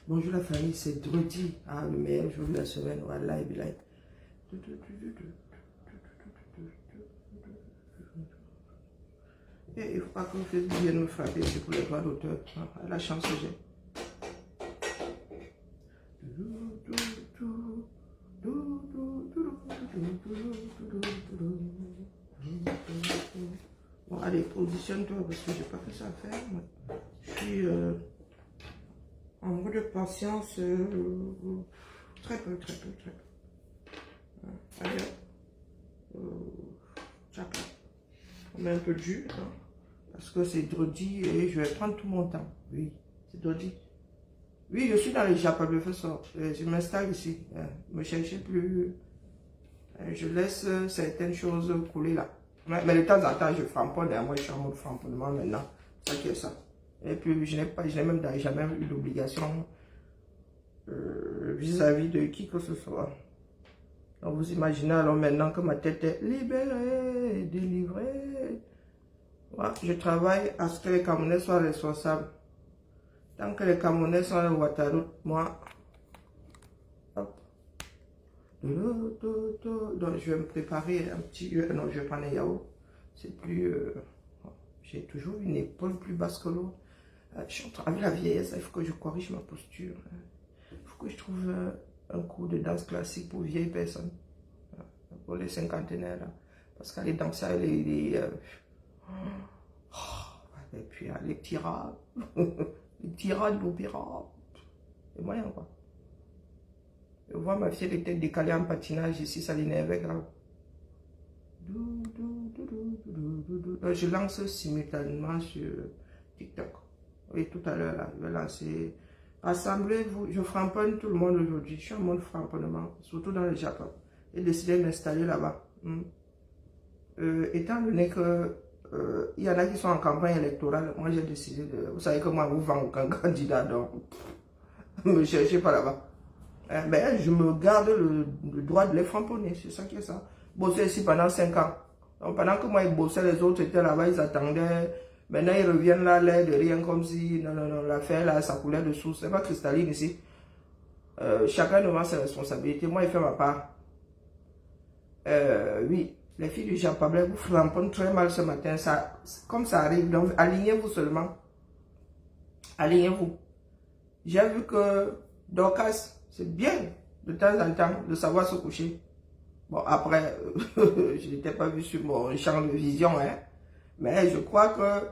Bonjour la famille, c'est Drodi. Ah, le meilleur jour de la semaine. Voilà, et bien. Et il ne faut pas que vous vienne me frapper, c'est pour les droits d'auteur. La chance que j'ai. Bon, allez, positionne-toi parce que je n'ai pas que ça à faire. Je suis en mode patience. Très peu. Allez, chacun. On met un peu de jus, hein, parce que c'est Drodi et je vais prendre tout mon temps. Oui, c'est Drodi. Oui, je suis dans le Japon, je fais ça. Je m'installe ici. Ne me cherchez plus. Je laisse certaines choses couler là. Mais de temps en temps, je framponne. Moi, je suis en mode framponnement maintenant. C'est ça qui est ça. Et puis, je n'ai même jamais eu d'obligation vis-à-vis de qui que ce soit. Donc, vous imaginez alors maintenant que ma tête est libérée, délivrée. Ouais, je travaille à ce que les Camerounais soient responsables. Tant que les Camerounais sont le Ouattara, moi, hop. Donc, je vais me préparer un petit... non, je vais prendre un yaourt. C'est plus... j'ai toujours une épaule plus basse que l'autre. Je suis en train... Avec la vieillesse, il faut que je corrige ma posture. Il faut que je trouve un cours de danse classique pour vieilles personnes. Pour les cinquantenaires, là. Parce qu'aller danser avec et puis les tirades. Les tirades d'opéra. C'est moyen, quoi. Je vois ma fille, elle était décalée en patinage ici, ça l'énervait grave. Je lance simultanément sur TikTok. Oui, tout à l'heure, là, je vais lancer. Rassemblez-vous, je framponne tout le monde aujourd'hui. Je suis en mode framponnement, surtout dans le Japon. J'ai décidé de m'installer là-bas. Étant donné que il y en a qui sont en campagne électorale, moi j'ai décidé de... Vous savez que moi, vous vends aucun candidat, donc ne me cherchez pas là-bas. Ben, je me garde le droit de les framponner, c'est ça qui est ça. Bosser ici pendant 5 ans. Donc, pendant que moi, ils bossaient, les autres étaient là-bas, ils attendaient. Maintenant, ils reviennent là, l'air de rien, comme si, non, l'affaire là, ça coulait de source. C'est pas cristalline ici. Chacun devant ses responsabilités. Moi, il fait ma part. Oui, les filles du Japon, vous framponnent très mal ce matin. Ça, comme ça arrive, donc alignez-vous seulement. Alignez-vous. J'ai vu que Dorcas, c'est bien de temps en temps de savoir se coucher. Bon, après, je n'étais pas vu sur mon champ de vision, hein. Mais je crois que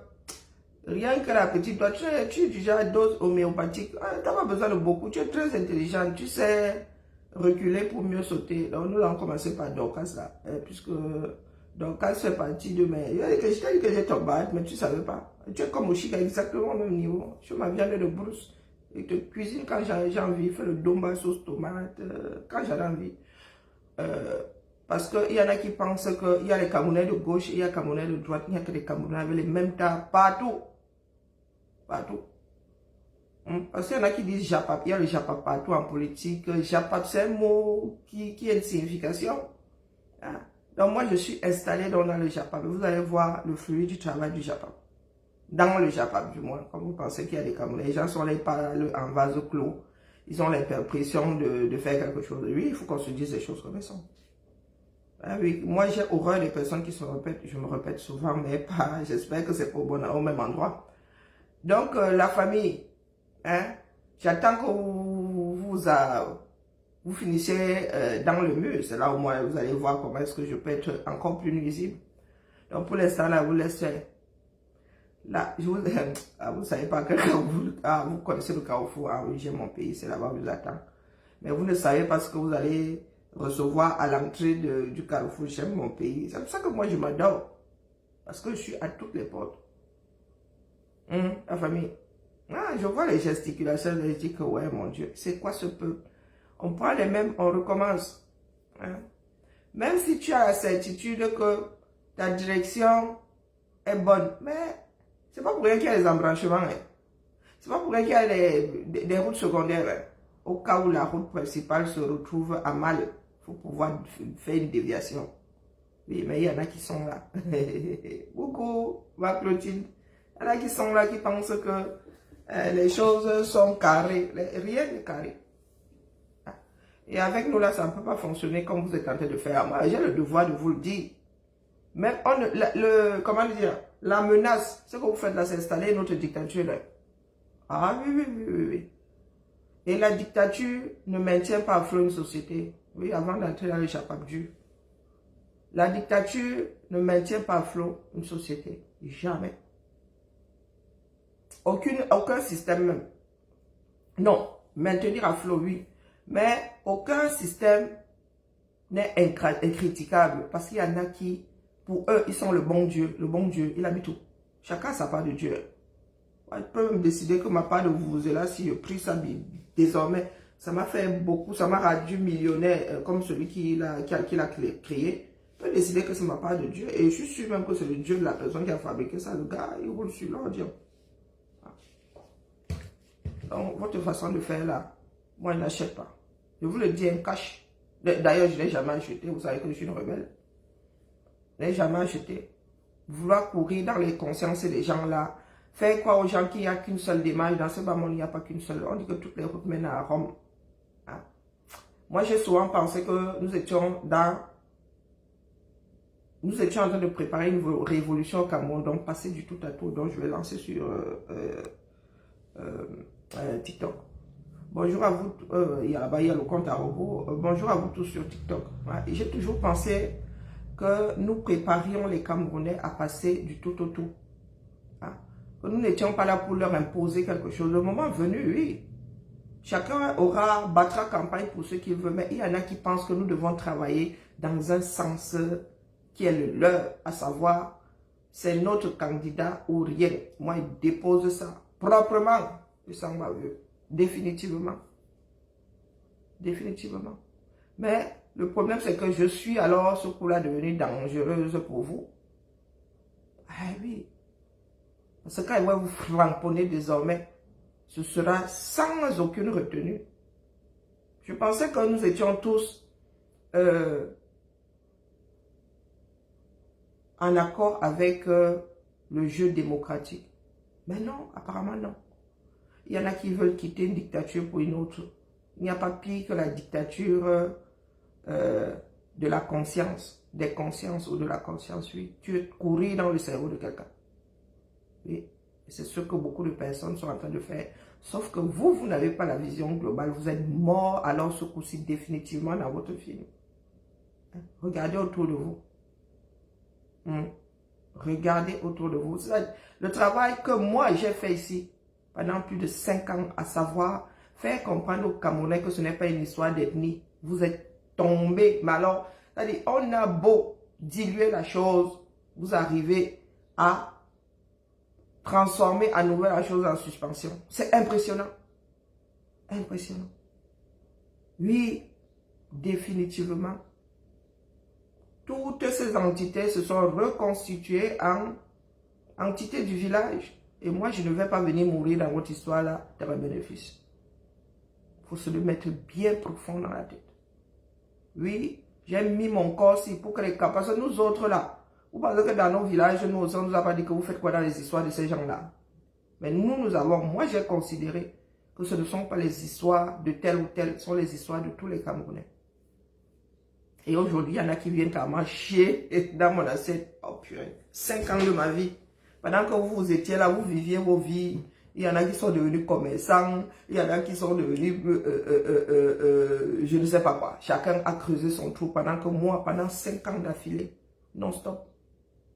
rien que la petite, toi, tu es déjà à dose homéopathique. Tu n'as pas besoin de beaucoup. Tu es très intelligent. Tu sais reculer pour mieux sauter. Donc, nous allons commencer par Dorcas, là. Puisque Dorcas fait partie de mes... Je t'ai dit que j'ai ton batte, mais tu ne savais pas. Tu es comme Oshika, exactement au même niveau. Je ma viande de brousse. Et te cuisine quand j'ai envie. Fais le domba sauce tomate quand j'ai envie. Parce qu'il y en a qui pensent qu'il y a les Camerounais de gauche et il y a les Camerounais de droite. Il n'y a que les Camerounais avec les mêmes tas partout. Partout. Parce qu'il y en a qui disent Japap. Il y a le Japap partout en politique. Japap, c'est un mot qui a une signification. Hein? Donc moi, je suis installé dans le Japap. Vous allez voir le fruit du travail du Japap. Dans le Japap, du moins. Comme vous pensez qu'il y a des Camerounais. Les gens sont là, ils parlent en vase clos. Ils ont l'impression de faire quelque chose. Oui, il faut qu'on se dise des choses comme ça. Ah oui, moi j'ai horreur des personnes qui se répètent. Je me répète souvent, mais pas. J'espère que c'est au même endroit. Donc, la famille, hein, j'attends que vous finissiez dans le mur. C'est là où moi, vous allez voir comment est-ce que je peux être encore plus nuisible. Donc, pour l'instant, là, vous laissez. Là, je vous... vous savez pas que vous connaissez le Carrefour. Ah oui, j'ai mon pays, c'est là-bas où je vous attends. Mais vous ne savez pas ce que vous allez recevoir à l'entrée du Carrefour. J'aime mon pays. C'est pour ça que moi, je m'adore. Parce que je suis à toutes les portes. La famille. Ah, je vois les gesticulations, je dis que ouais, mon Dieu, c'est quoi ce peuple? On prend les mêmes, on recommence. Hein? Même si tu as la certitude que ta direction est bonne, mais c'est pas pour rien qu'il y a les embranchements. Hein? C'est pas pour rien qu'il y a des routes secondaires. Hein? Au cas où la route principale se retrouve à mal, il faut pouvoir faire une déviation. Oui, mais il y en a qui sont là. Beaucoup, ma Clotilde. Il y en a qui sont là, qui pensent que Les choses sont carrées. Rien n'est carré. Et avec nous, là, ça ne peut pas fonctionner comme vous êtes en train de faire. Moi, j'ai le devoir de vous le dire. Même, comment dire, la menace, ce que vous faites là, c'est installer notre dictature. Là. Ah oui, oui, oui, oui, oui. Et la dictature ne maintient pas à flot une société. Oui, avant d'entrer dans l'échappable-dieu. La dictature ne maintient pas à flot une société. Jamais. Aucun système même. Non, maintenir à flot, oui. Mais aucun système n'est incritiquable. Parce qu'il y en a qui, pour eux, ils sont le bon Dieu. Le bon Dieu, il habite tout. Chacun a sa part de Dieu. Je peux même décider que ma part de vous est là, si je prie ça désormais, ça m'a fait beaucoup, ça m'a rendu millionnaire comme celui qui l'a créé. Je peux décider que c'est ma part de Dieu. Et je suis sûr même que c'est le Dieu de la personne qui a fabriqué ça. Le gars, il roule sur l'ordion. Donc, votre façon de faire là, moi, je n'achète pas. Je vous le dis en cash. D'ailleurs, je n'ai jamais acheté. Vous savez que je suis une rebelle. Je n'ai jamais acheté. Vouloir courir dans les consciences des gens là, faire croire aux gens qu'il n'y a qu'une seule démarche. Dans ce bas monde, il n'y a pas qu'une seule. On dit que toutes les routes mènent à Rome. Hein? Moi, j'ai souvent pensé que nous étions en train de préparer une révolution au Cameroun, donc passer du tout à tout. Donc, je vais lancer sur TikTok. Bonjour à vous, il y a le compte à robot. Bonjour à vous tous sur TikTok. Ouais, j'ai toujours pensé que nous préparions les Camerounais à passer du tout au tout. Hein? Que nous n'étions pas là pour leur imposer quelque chose. Le moment venu, oui. Chacun battra campagne pour ce qu'il veut, mais il y en a qui pensent que nous devons travailler dans un sens qui est le leur, à savoir, c'est notre candidat ou rien. Moi, il dépose ça proprement. Il s'en va, définitivement. Définitivement. Mais le problème, c'est que je suis alors ce coup-là devenu dangereuse pour vous. Ah oui. Parce que quand il va vous framponner désormais, ce sera sans aucune retenue. Je pensais que nous étions tous en accord avec le jeu démocratique. Mais non, apparemment non. Il y en a qui veulent quitter une dictature pour une autre. Il n'y a pas pire que la dictature de la conscience, des consciences ou de la conscience, oui. Tu es couru dans le cerveau de quelqu'un. Oui. C'est ce que beaucoup de personnes sont en train de faire. Sauf que vous n'avez pas la vision globale. Vous êtes mort alors ce coup-ci définitivement dans votre film. Regardez autour de vous. Regardez autour de vous. Le travail que moi j'ai fait ici pendant plus de 5 ans, à savoir faire comprendre aux Camerounais que ce n'est pas une histoire d'ethnie. Vous êtes tombés. Mais alors, c'est-à-dire, on a beau diluer la chose, vous arrivez à transformer à nouveau la chose en suspension. C'est impressionnant. Impressionnant. Oui, définitivement. Toutes ces entités se sont reconstituées en entités du village. Et moi, je ne vais pas venir mourir dans votre histoire-là de mes bénéfices. Il faut se le mettre bien profond dans la tête. Oui, j'ai mis mon corps ici pour que les cas, parce que nous autres là, vous pensez que dans nos villages, nous aussi, on ne nous a pas dit que vous faites quoi dans les histoires de ces gens-là. Mais moi j'ai considéré que ce ne sont pas les histoires de tel ou tel, ce sont les histoires de tous les Camerounais. Et aujourd'hui, il y en a qui viennent carrément chier dans mon assiette. Oh purée, 5 ans de ma vie. Pendant que vous étiez là, vous viviez vos vies. Il y en a qui sont devenus commerçants. Il y en a qui sont devenus, je ne sais pas quoi. Chacun a creusé son trou pendant que moi, pendant 5 ans d'affilée, non-stop,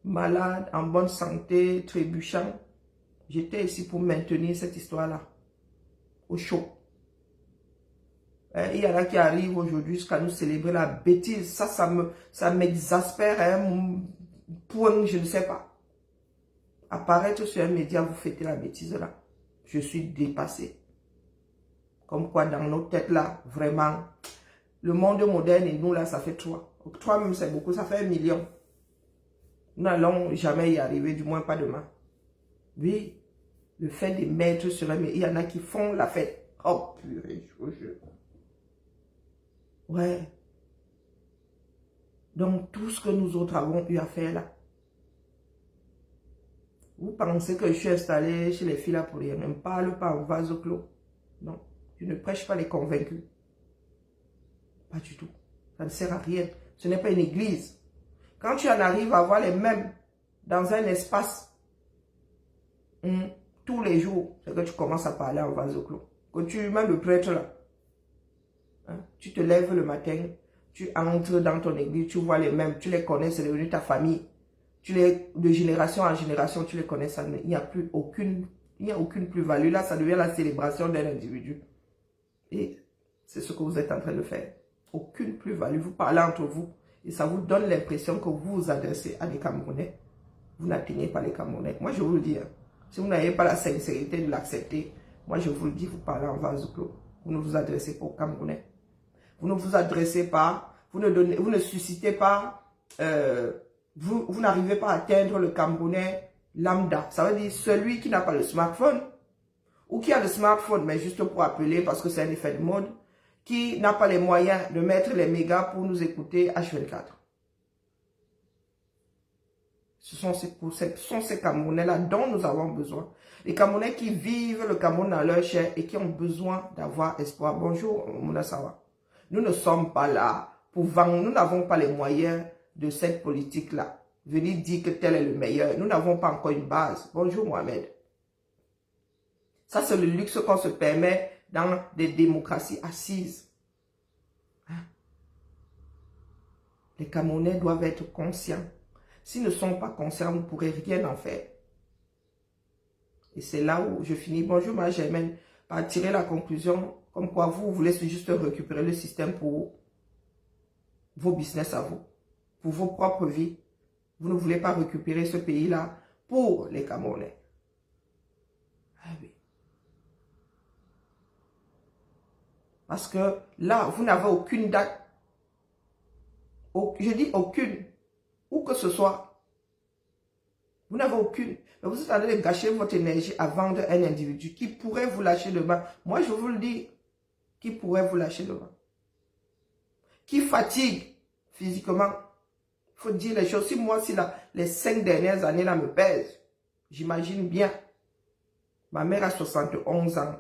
malade, en bonne santé, trébuchant. J'étais ici pour maintenir cette histoire-là, au chaud. Il y en a qui arrivent aujourd'hui jusqu'à nous célébrer la bêtise. Ça m'exaspère à un point, je ne sais pas. Apparaître sur un média, vous fêtez la bêtise là. Je suis dépassé. Comme quoi dans nos têtes là, vraiment, le monde moderne et nous là, ça fait 3. 3 même c'est beaucoup, ça fait 1 million. Nous n'allons jamais y arriver, du moins pas demain. Oui, le fait de mettre sur un média, il y en a qui font la fête. Oh purée, je... Ouais. Donc, tout ce que nous autres avons eu à faire là. Vous pensez que je suis installée chez les filles là pour rien. Ne me parle pas en vase clos. Non. Je ne prêche pas les convaincus. Pas du tout. Ça ne sert à rien. Ce n'est pas une église. Quand tu en arrives à voir les mêmes dans un espace tous les jours, c'est que tu commences à parler en vase clos. Quand tu mets le prêtre là, hein, tu te lèves le matin, tu entres dans ton église, tu vois les mêmes, tu les connais, c'est devenu ta famille. De génération en génération, tu les connais, ça, il n'y a plus aucune plus-value. Là, ça devient la célébration d'un individu. Et c'est ce que vous êtes en train de faire. Aucune plus-value. Vous parlez entre vous et ça vous donne l'impression que vous vous adressez à des Camerounais. Vous n'atteignez pas les Camerounais. Moi, je vous le dis, hein, si vous n'avez pas la sincérité de l'accepter, moi, je vous le dis, vous parlez en vase clos. Vous ne vous adressez pas aux Camerounais. Vous ne vous adressez pas, vous ne suscitez pas... vous n'arrivez pas à atteindre le Camerounais lambda. Ça veut dire celui qui n'a pas le smartphone ou qui a le smartphone, mais juste pour appeler parce que c'est un effet de mode, qui n'a pas les moyens de mettre les mégas pour nous écouter H24. Ce sont ces Camerounais-là dont nous avons besoin. Les Camerounais qui vivent le Cameroun dans leur chair et qui ont besoin d'avoir espoir. Bonjour, Mouna Sawa. Nous ne sommes pas là pour vendre, nous n'avons pas les moyens de cette politique-là. Venir dire que tel est le meilleur. Nous n'avons pas encore une base. Bonjour Mohamed. Ça, c'est le luxe qu'on se permet dans des démocraties assises. Hein? Les Camerounais doivent être conscients. S'ils ne sont pas conscients, vous ne pourrez rien en faire. Et c'est là où je finis. Bonjour ma Germaine. Par tirer la conclusion comme quoi vous voulez juste récupérer le système pour vos business à vous. Pour vos propres vies. Vous ne voulez pas récupérer ce pays-là pour les Camerounais. Ah oui. Parce que là, vous n'avez aucune date. Je dis aucune. Où que ce soit. Vous n'avez aucune. Mais vous êtes en train de gâcher votre énergie à vendre un individu qui pourrait vous lâcher demain. Moi, je vous le dis. Qui pourrait vous lâcher demain. Qui fatigue physiquement. Il faut dire les choses. Si moi, les 5 dernières années là me pèsent, j'imagine bien. Ma mère a 71 ans.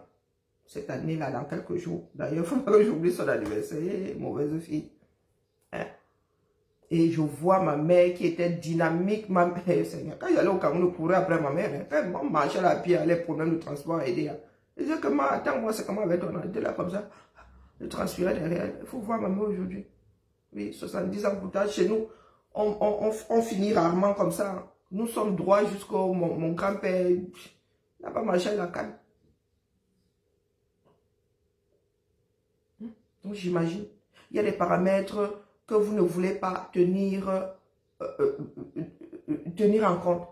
Cette année-là, dans quelques jours. D'ailleurs, il faut que j'oublie son anniversaire. Mauvaise fille. Hein? Et je vois ma mère qui était dynamique. Seigneur, quand j'allais au Cameroun, je courais après ma mère. Hein? Quand on marchait à pied, elle allait prendre le transport et aider. Hein? Je disais, attends, moi, c'est comment avec toi? On était là comme ça. Je transpirais derrière. Il faut voir ma mère aujourd'hui. Oui, 70 ans plus tard, chez nous, on finit rarement comme ça. Nous sommes droits jusqu'au... Mon grand-père n'a pas marché à la canne. Donc j'imagine, il y a des paramètres que vous ne voulez pas tenir en compte.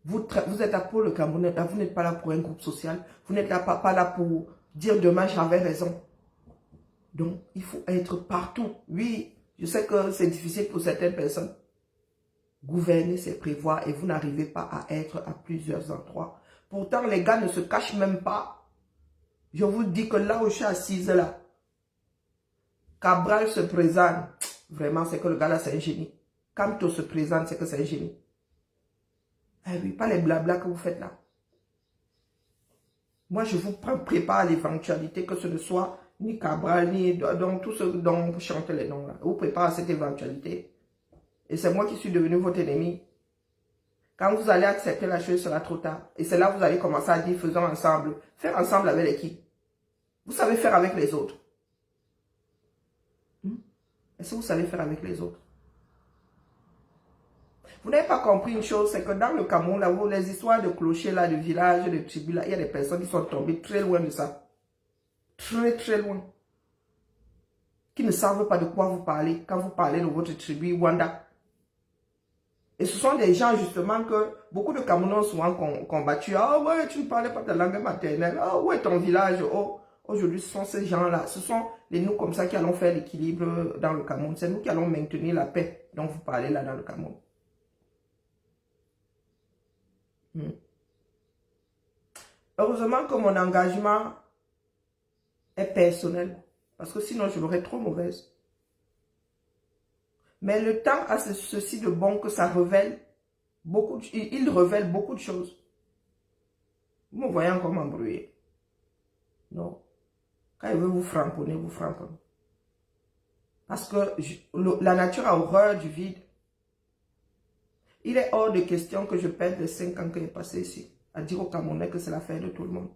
Vous êtes là pour le Cameroun, vous n'êtes pas là pour un groupe social. Vous n'êtes pas là pour dire demain j'avais raison. Donc, il faut être partout. Oui, je sais que c'est difficile pour certaines personnes. Gouverner, c'est prévoir et vous n'arrivez pas à être à plusieurs endroits. Pourtant, les gars ne se cachent même pas. Je vous dis que là où je suis assise là, Cabral se présente. Vraiment, c'est que le gars là, c'est un génie. Camto se présente, c'est que c'est un génie. Eh oui, pas les blabla que vous faites là. Moi, je vous prépare à l'éventualité que ce ne soit ni Cabral, ni donc tout ce dont vous chantez les noms là. Je vous prépare à cette éventualité. Et c'est moi qui suis devenu votre ennemi. Quand vous allez accepter la chose, ce sera trop tard. Et c'est là que vous allez commencer à dire, faisons ensemble. Faire ensemble avec l'équipe. Vous savez faire avec les autres. Est-ce que vous savez faire avec les autres? Vous n'avez pas compris une chose, c'est que dans le Cameroun, là, où les histoires de clochers, là, de villages, de tribus, là, il y a des personnes qui sont tombées très loin de ça. Très, très loin. Qui ne savent pas de quoi vous parlez quand vous parlez de votre tribu Wanda. Et ce sont des gens, justement, que beaucoup de Camerounais ont souvent combattu. Ah ouais, tu ne parlais pas ta langue maternelle. Ah ouais, ton village. Oh, aujourd'hui, ce sont ces gens-là. Ce sont les nous comme ça qui allons faire l'équilibre dans le Cameroun. C'est nous qui allons maintenir la paix dont vous parlez là dans le Cameroun. Heureusement que mon engagement est personnel. Parce que sinon, je l'aurais trop mauvaise. Mais le temps a ceci de bon que ça révèle Il révèle beaucoup de choses. Vous me voyez encore m'embrouiller. Non. Quand il veut vous framponner, vous framponne. Parce que la nature a horreur du vide. Il est hors de question que je perde les 5 ans que j'ai passé ici. À dire aux Camerounais que c'est l'affaire de tout le monde.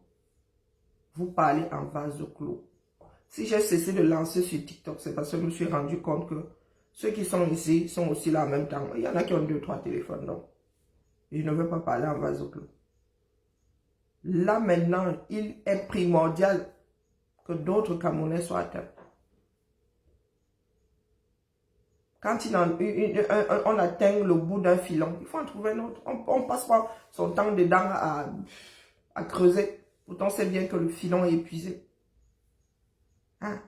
Vous parlez en vase clos. Si j'ai cessé de lancer sur TikTok, c'est parce que je me suis rendu compte que ceux qui sont ici sont aussi là en même temps. Il y en a qui ont 2, 3 téléphones, donc. Je ne veux pas parler en vase clos. Là maintenant, il est primordial que d'autres Camerounais soient atteints. Quand on atteint le bout d'un filon, il faut en trouver un autre. On ne passe pas son temps dedans à creuser. Pourtant, c'est bien que le filon est épuisé. Hein?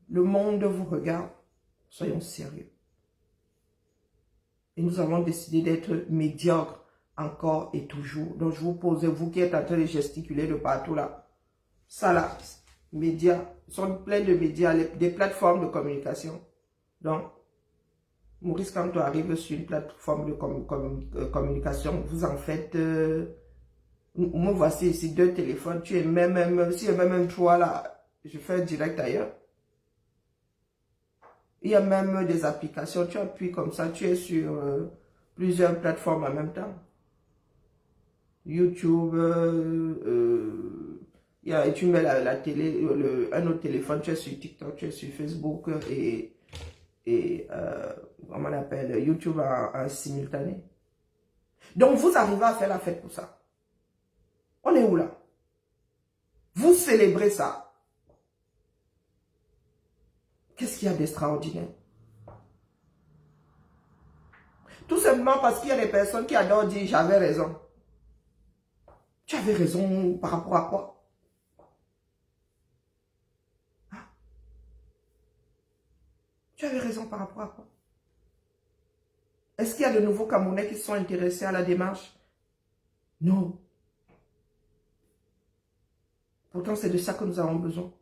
Le monde vous regarde. Soyons sérieux. Et nous avons décidé d'être médiocres encore et toujours. Donc, je vous pose, vous qui êtes en train de gesticuler de partout là. Ça là, médias, sont pleins de médias, des plateformes de communication. Donc, Maurice, quand tu arrives sur une plateforme de communication, vous en faites... me voici ici 2 téléphones. Tu es même si il y a même 3 là, je fais un direct ailleurs. Il y a même des applications. Tu appuies comme ça, tu es sur plusieurs plateformes en même temps. YouTube, tu mets la télé, un autre téléphone, tu es sur TikTok, tu es sur Facebook et comment on appelle, YouTube en simultané. Donc, vous arrivez à faire la fête pour ça. On est où là? Vous célébrez ça. Qu'est-ce qu'il y a d'extraordinaire? Tout simplement parce qu'il y a des personnes qui adorent dire « j'avais raison ». Tu avais raison par rapport à quoi? Hein? Tu avais raison par rapport à quoi? Est-ce qu'il y a de nouveaux Camerounais qui sont intéressés à la démarche? Non. Pourtant, c'est de ça que nous avons besoin.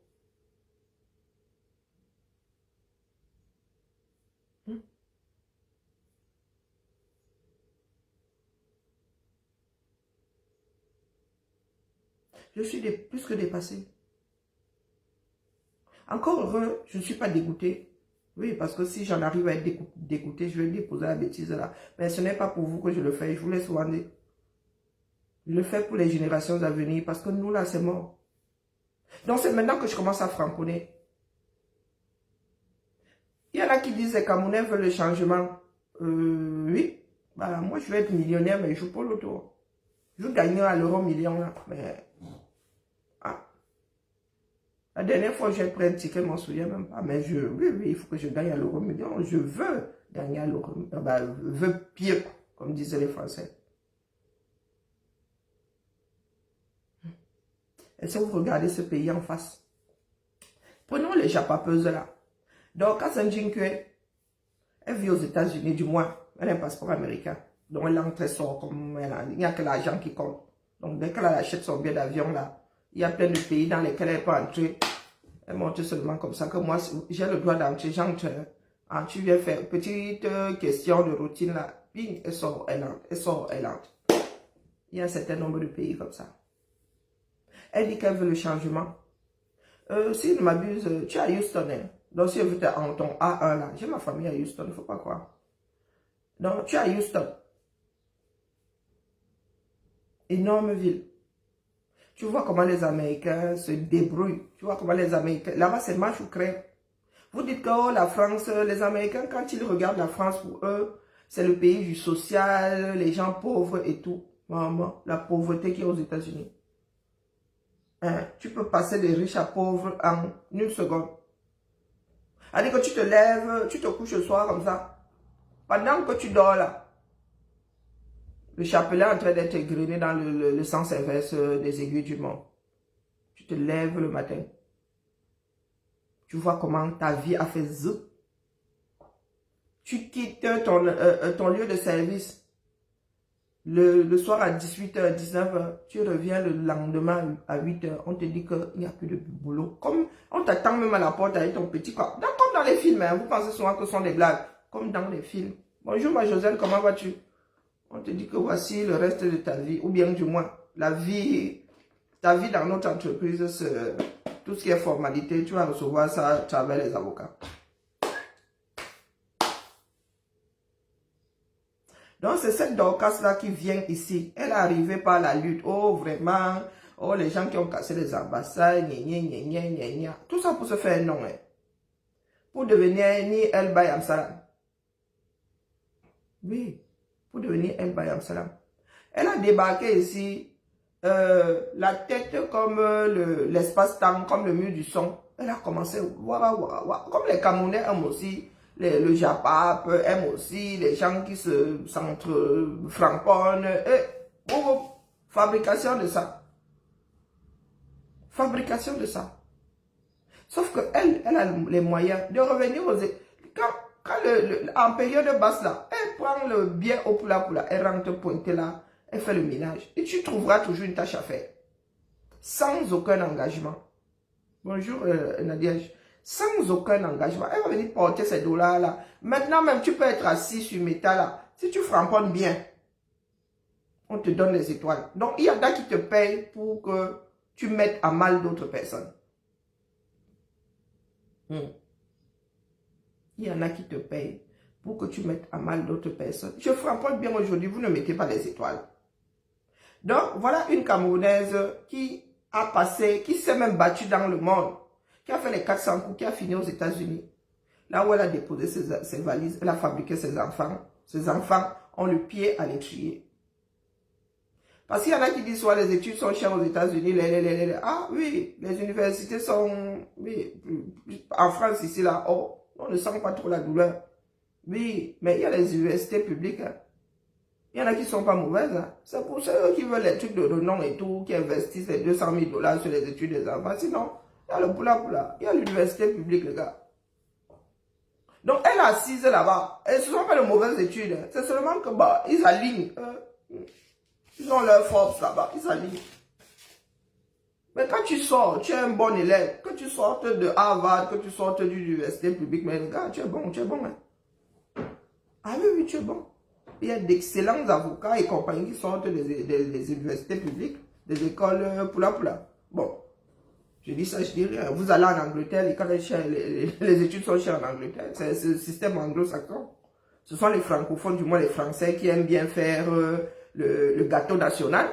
Je suis plus que dépassé. Encore heureux, je ne suis pas dégoûté. Oui, parce que si j'en arrive à être dégoûté, je vais déposer la bêtise là. Mais ce n'est pas pour vous que je le fais. Je vous laisse souvent dire. Je le fais pour les générations à venir parce que nous là, c'est mort. Donc c'est maintenant que je commence à framponner. Il y en a qui disent que les Camerounais veulent le changement. Oui. Bah, moi, je vais être millionnaire, mais je joue pas l'auto. Je gagne à l'euro million là. Mais... La dernière fois, j'ai pris un ticket, je ne m'en souviens même pas. Mais oui, il faut que je gagne à l'euro million. Je veux gagner à l'euro million. Veux pire, comme disaient les Français. Et si vous regardez ce pays en face, prenons les japapeuses là. Donc, Kassanjinkwe, elle vit aux États-Unis, du moins, elle a un passeport américain. Donc, elle entre et sort comme elle a. Il n'y a que l'argent qui compte. Donc, dès qu'elle achète son billet d'avion là, il y a plein de pays dans lesquels elle peut entrer. Elle monte seulement comme ça que moi, j'ai le droit d'entrer. J'entre. Tu viens faire petite question de routine là. Bing, elle sort, elle entre. Elle sort, elle entre. Il y a un certain nombre de pays comme ça. Elle dit qu'elle veut le changement. Si je ne m'abuse, tu es à Houston. Hein? Donc si je veux en ton A1 là, j'ai ma famille à Houston, il ne faut pas croire. Donc tu es à Houston. Énorme ville. Tu vois comment les Américains se débrouillent. Tu vois comment les Américains... Là-bas, c'est marche ou crève. Vous dites que oh, la France, les Américains, quand ils regardent la France, pour eux, c'est le pays du social, les gens pauvres et tout. Maman, la pauvreté qui est aux États-Unis. Hein? Tu peux passer de riches à pauvres en une seconde. C'est-à-dire que tu te lèves, tu te couches le soir comme ça. Pendant que tu dors là, le chapelet est en train d'être égrené dans le sens inverse des aiguilles du monde. Tu te lèves le matin. Tu vois comment ta vie a fait zut. Tu quittes ton lieu de service. Le soir à 18h, 19h, tu reviens le lendemain à 8h. On te dit qu'il n'y a plus de boulot. Comme on t'attend même à la porte avec ton petit corps. Comme dans les films, hein, vous pensez souvent que ce sont des blagues. Comme dans les films. Bonjour ma Josiane, comment vas-tu? On te dit que voici le reste de ta vie, ou bien du moins, ta vie dans notre entreprise, tout ce qui est formalité, tu vas recevoir ça à travers les avocats. Donc, c'est cette Dorcas-là qui vient ici. Elle est arrivée par la lutte. Oh, vraiment. Oh, les gens qui ont cassé les ambassades. Tout ça pour se faire un nom. Hein. Pour devenir ni El Bayam Salam. Oui, pour devenir El Bayam Salam. Elle a débarqué ici, la tête comme l'espace-temps, comme le mur du son. Elle a commencé, comme les Camerounais aiment aussi. Le Japap aime aussi les gens qui s'entre-framponnent. Fabrication de ça. Fabrication de ça. Sauf qu'elle a les moyens de revenir aux... en période basse là, elle prend le bien au poula, elle rentre pointer là, elle fait le ménage. Et tu trouveras toujours une tâche à faire. Sans aucun engagement. Bonjour Nadia. Sans aucun engagement. Elle va venir porter ces dollars là. Maintenant même, tu peux être assis sur métal là. Si tu framponnes bien, on te donne les étoiles. Donc, il y en a qui te payent pour que tu mettes à mal d'autres personnes. Il y en a qui te payent pour que tu mettes à mal d'autres personnes. Je framponne bien aujourd'hui, vous ne mettez pas les étoiles. Donc, voilà une Camerounaise qui a passé, qui s'est même battue dans le monde. Qui a fait les 400 coups, qui a fini aux États-Unis. Là où elle a déposé ses valises, elle a fabriqué ses enfants. Ses enfants ont le pied à l'étrier. Parce qu'il y en a qui disent soit les études sont chères aux États-Unis, ah oui, les universités sont, oui, en France ici là, oh, on ne sent pas trop la douleur. Oui, mais il y a les universités publiques. Hein. Il y en a qui ne sont pas mauvaises. Hein. C'est pour ceux qui veulent les trucs de renom et tout, qui investissent les 200 000 $ sur les études des enfants. Sinon, il y a le poula, il y a l'université publique, les gars. Donc, elle est assise là-bas. Et ce ne sont pas de mauvaises études. Hein. C'est seulement que, bah, ils alignent. Ils ont leur force là-bas. Ils alignent. Mais quand tu sors, tu es un bon élève. Que tu sortes de Harvard, que tu sortes de l'université publique, mais les gars, tu es bon. Hein. Ah oui, tu es bon. Il y a d'excellents avocats et compagnies qui sortent des universités publiques, des écoles poula. Bon. Je dis ça, je dis rien. Vous allez en Angleterre, les études sont chères en Angleterre. C'est le système anglo-saxon. Ce sont les francophones, du moins les Français, qui aiment bien faire le gâteau national.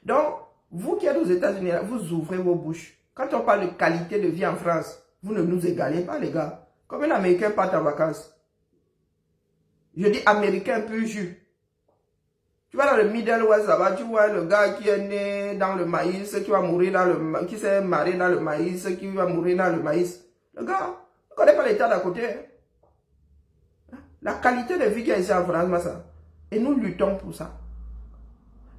Donc, vous qui êtes aux États-Unis, vous ouvrez vos bouches. Quand on parle de qualité de vie en France, vous ne nous égalez pas, les gars. Comme un Américain part en vacances. Je dis Américain pur jus. Tu vas dans le Middle West là-bas, tu vois le gars qui est né dans le maïs, qui va mourir dans le qui s'est marié dans le maïs, qui va mourir dans le maïs. Le gars, ne connaît pas l'état d'à côté. Hein? La qualité de vie qu'il y a ici en France, ça. Et nous luttons pour ça.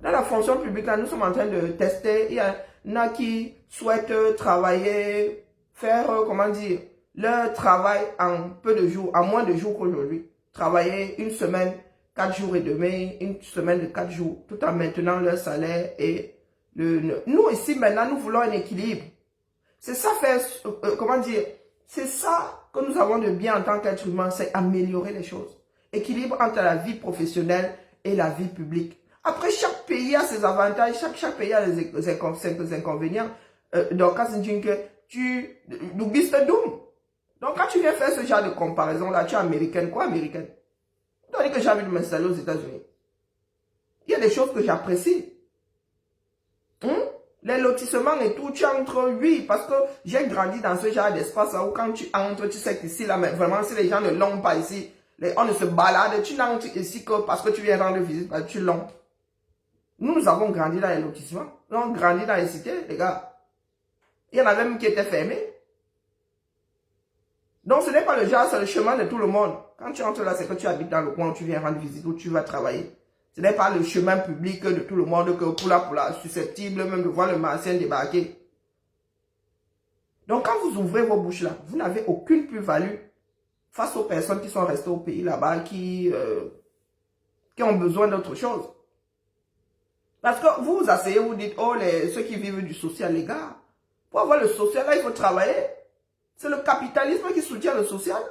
Dans la fonction publique, là, nous sommes en train de tester. Il y en a qui souhaitent travailler, faire, comment dire, leur travail en peu de jours, en moins de jours qu'aujourd'hui. Travailler une semaine, 4 jours et demi, une semaine de 4 jours, tout en maintenant leur salaire et nous ici maintenant, nous voulons un équilibre. C'est ça faire, comment dire, c'est ça que nous avons de bien en tant qu'être humain, c'est améliorer les choses. Équilibre entre la vie professionnelle et la vie publique. Après, chaque pays a ses avantages, chaque pays a ses inconvénients. Donc, quand tu oublies ce doom. Donc, quand tu viens faire ce genre de comparaison là, tu es américaine, quoi américaine? Tandis que j'ai envie de m'installer aux États-Unis. Il y a des choses que j'apprécie. Les lotissements et tout, tu entres, oui, parce que j'ai grandi dans ce genre d'espace où quand tu entres, tu sais qu'ici, là, mais vraiment, si les gens ne l'ont pas ici, on ne se balade, tu n'entres ici que parce que tu viens rendre visite, parce que tu l'ont. Nous avons grandi dans les lotissements, nous avons grandi dans les cités, les gars. Il y en a même qui étaient fermés. Donc, ce n'est pas le genre, c'est le chemin de tout le monde. Quand tu entres là, c'est que tu habites dans le coin où tu viens rendre visite, où tu vas travailler. Ce n'est pas le chemin public de tout le monde que poula, susceptible même de voir le martien débarquer. Donc, quand vous ouvrez vos bouches là, vous n'avez aucune plus-value face aux personnes qui sont restées au pays là-bas, qui ont besoin d'autre chose. Parce que vous vous asseyez, vous dites, oh, ceux qui vivent du social, les gars, pour avoir le social, là, il faut travailler. C'est le capitalisme qui soutient le social.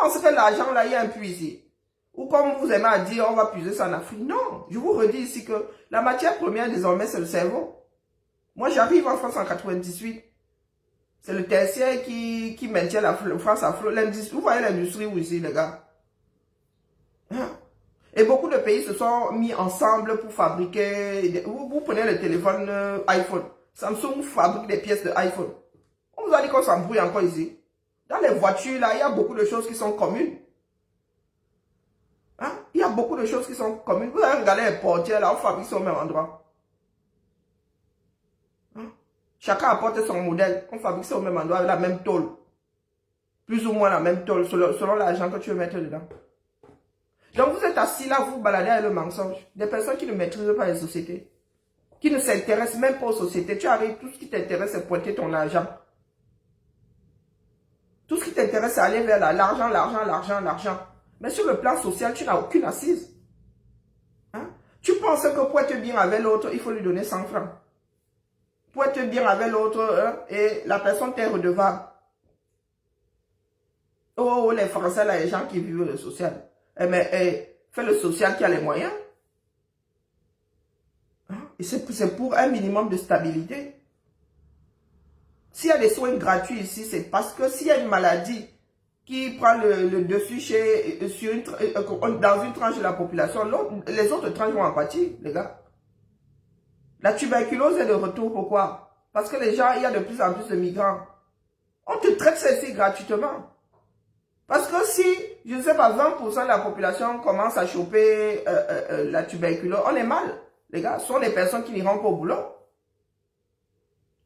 pensez que l'argent là, il y a un puits ici? Ou comme vous aimez à dire, on va puiser ça en Afrique. Non, je vous redis ici que la matière première désormais, c'est le cerveau. Moi, j'arrive en France en 98. C'est le tertiaire qui maintient la France à flot. Vous voyez l'industrie où ici, les gars? Hein? Et beaucoup de pays se sont mis ensemble pour fabriquer. Vous prenez le téléphone iPhone. Samsung fabrique des pièces de iPhone. On vous a dit qu'on s'embrouille encore ici. Dans les voitures, là, il y a beaucoup de choses qui sont communes. Hein? Il y a beaucoup de choses qui sont communes. Vous avez regardé les portières, là, on fabrique ça au même endroit. Hein? Chacun apporte son modèle. On fabrique ça au même endroit, avec la même tôle. Plus ou moins la même tôle, selon l'argent que tu veux mettre dedans. Donc vous êtes assis là, vous baladez avec le mensonge. Des personnes qui ne maîtrisent pas les sociétés. Qui ne s'intéressent même pas aux sociétés. Tu arrives, tout ce qui t'intéresse, c'est pointer ton argent. Tout ce qui t'intéresse, c'est aller vers l'argent, l'argent, l'argent, l'argent. Mais sur le plan social, tu n'as aucune assise. Hein? Tu penses que pour être bien avec l'autre, il faut lui donner 100 francs. Pour être bien avec l'autre, hein, et la personne t'est redevable. Oh, les Français, là, les gens qui vivent le social. Mais fais le social qui a les moyens. Hein? Et c'est pour un minimum de stabilité. S'il y a des soins gratuits ici, c'est parce que s'il y a une maladie qui prend le dessus dans une tranche de la population, les autres tranches vont en pâtir, les gars. La tuberculose est de retour, pourquoi? Parce que les gens, il y a de plus en plus de migrants. On te traite ça ici gratuitement. Parce que si, je ne sais pas, 20% de la population commence à choper la tuberculose, on est mal, les gars. Ce sont des personnes qui n'iront pas au boulot.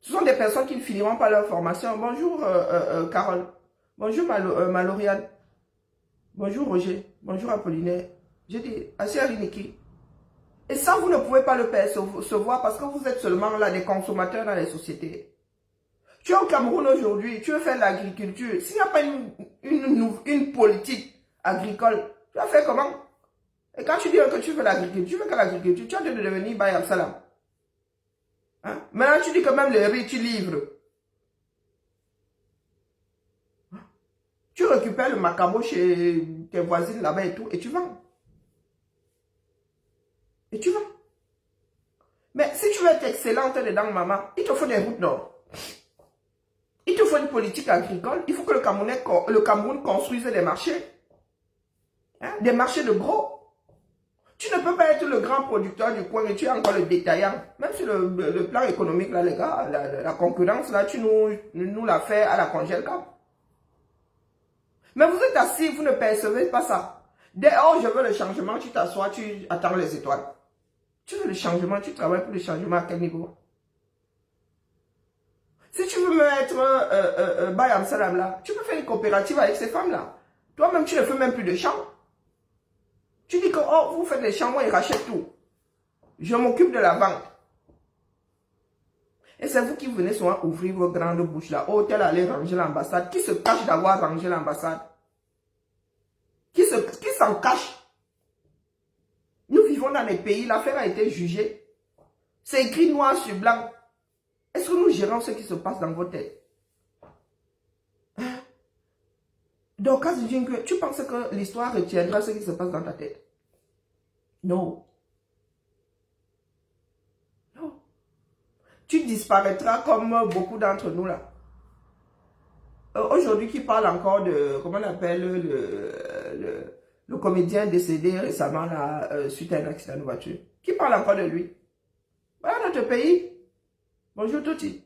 Ce sont des personnes qui ne finiront pas leur formation. Bonjour, Carole. Bonjour, Maloriane. Bonjour, Roger. Bonjour, Apollinaire. J'ai dit, Assia Niki. Et ça, vous ne pouvez pas le percevoir parce que vous êtes seulement là des consommateurs dans les sociétés. Tu es au Cameroun aujourd'hui, tu veux faire de l'agriculture. S'il n'y a pas une politique agricole, tu vas faire comment? Et quand tu dis que tu fais l'agriculture, tu veux que l'agriculture, tu as de devenir Bayam Salam. Hein? Maintenant, tu dis que même le riz, tu livres. Hein? Tu récupères le macabo chez tes voisines là-bas et tout, et tu vends. Et tu vends. Mais si tu veux être excellente dedans, maman, il te faut des routes d'or. Il te faut une politique agricole. Il faut que le Cameroun construise des marchés. Hein? Des marchés de gros. Tu ne peux pas être le grand producteur du coin, mais tu es encore le détaillant. Même sur le plan économique, là, les gars, la concurrence, là, tu nous la fais à la congèle. Mais vous êtes assis, vous ne percevez pas ça. Dès oh, je veux le changement, tu t'assois, tu attends les étoiles. Tu veux le changement, tu travailles pour le changement à quel niveau? Si tu veux me mettre Bayam Salam là, tu peux faire une coopérative avec ces femmes-là. Toi-même, tu ne fais même plus de champs. Tu dis que oh, vous faites des champs, moi, ils rachètent tout. Je m'occupe de la vente. Et c'est vous qui venez souvent ouvrir vos grandes bouches là. Oh, tel aller ranger l'ambassade. Qui se cache d'avoir rangé l'ambassade? Qui s'en cache? Nous vivons dans des pays, l'affaire a été jugée. C'est écrit noir sur blanc. Est-ce que nous gérons ce qui se passe dans vos têtes? Hein? Donc, quand je dis que tu penses que l'histoire retiendra ce qui se passe dans ta tête? Non. Non. Tu disparaîtras comme beaucoup d'entre nous là. Aujourd'hui, qui parle encore de, comment on appelle, le comédien décédé récemment là, suite à un accident de voiture. Qui parle encore de lui? Voilà notre pays. Bonjour Toti.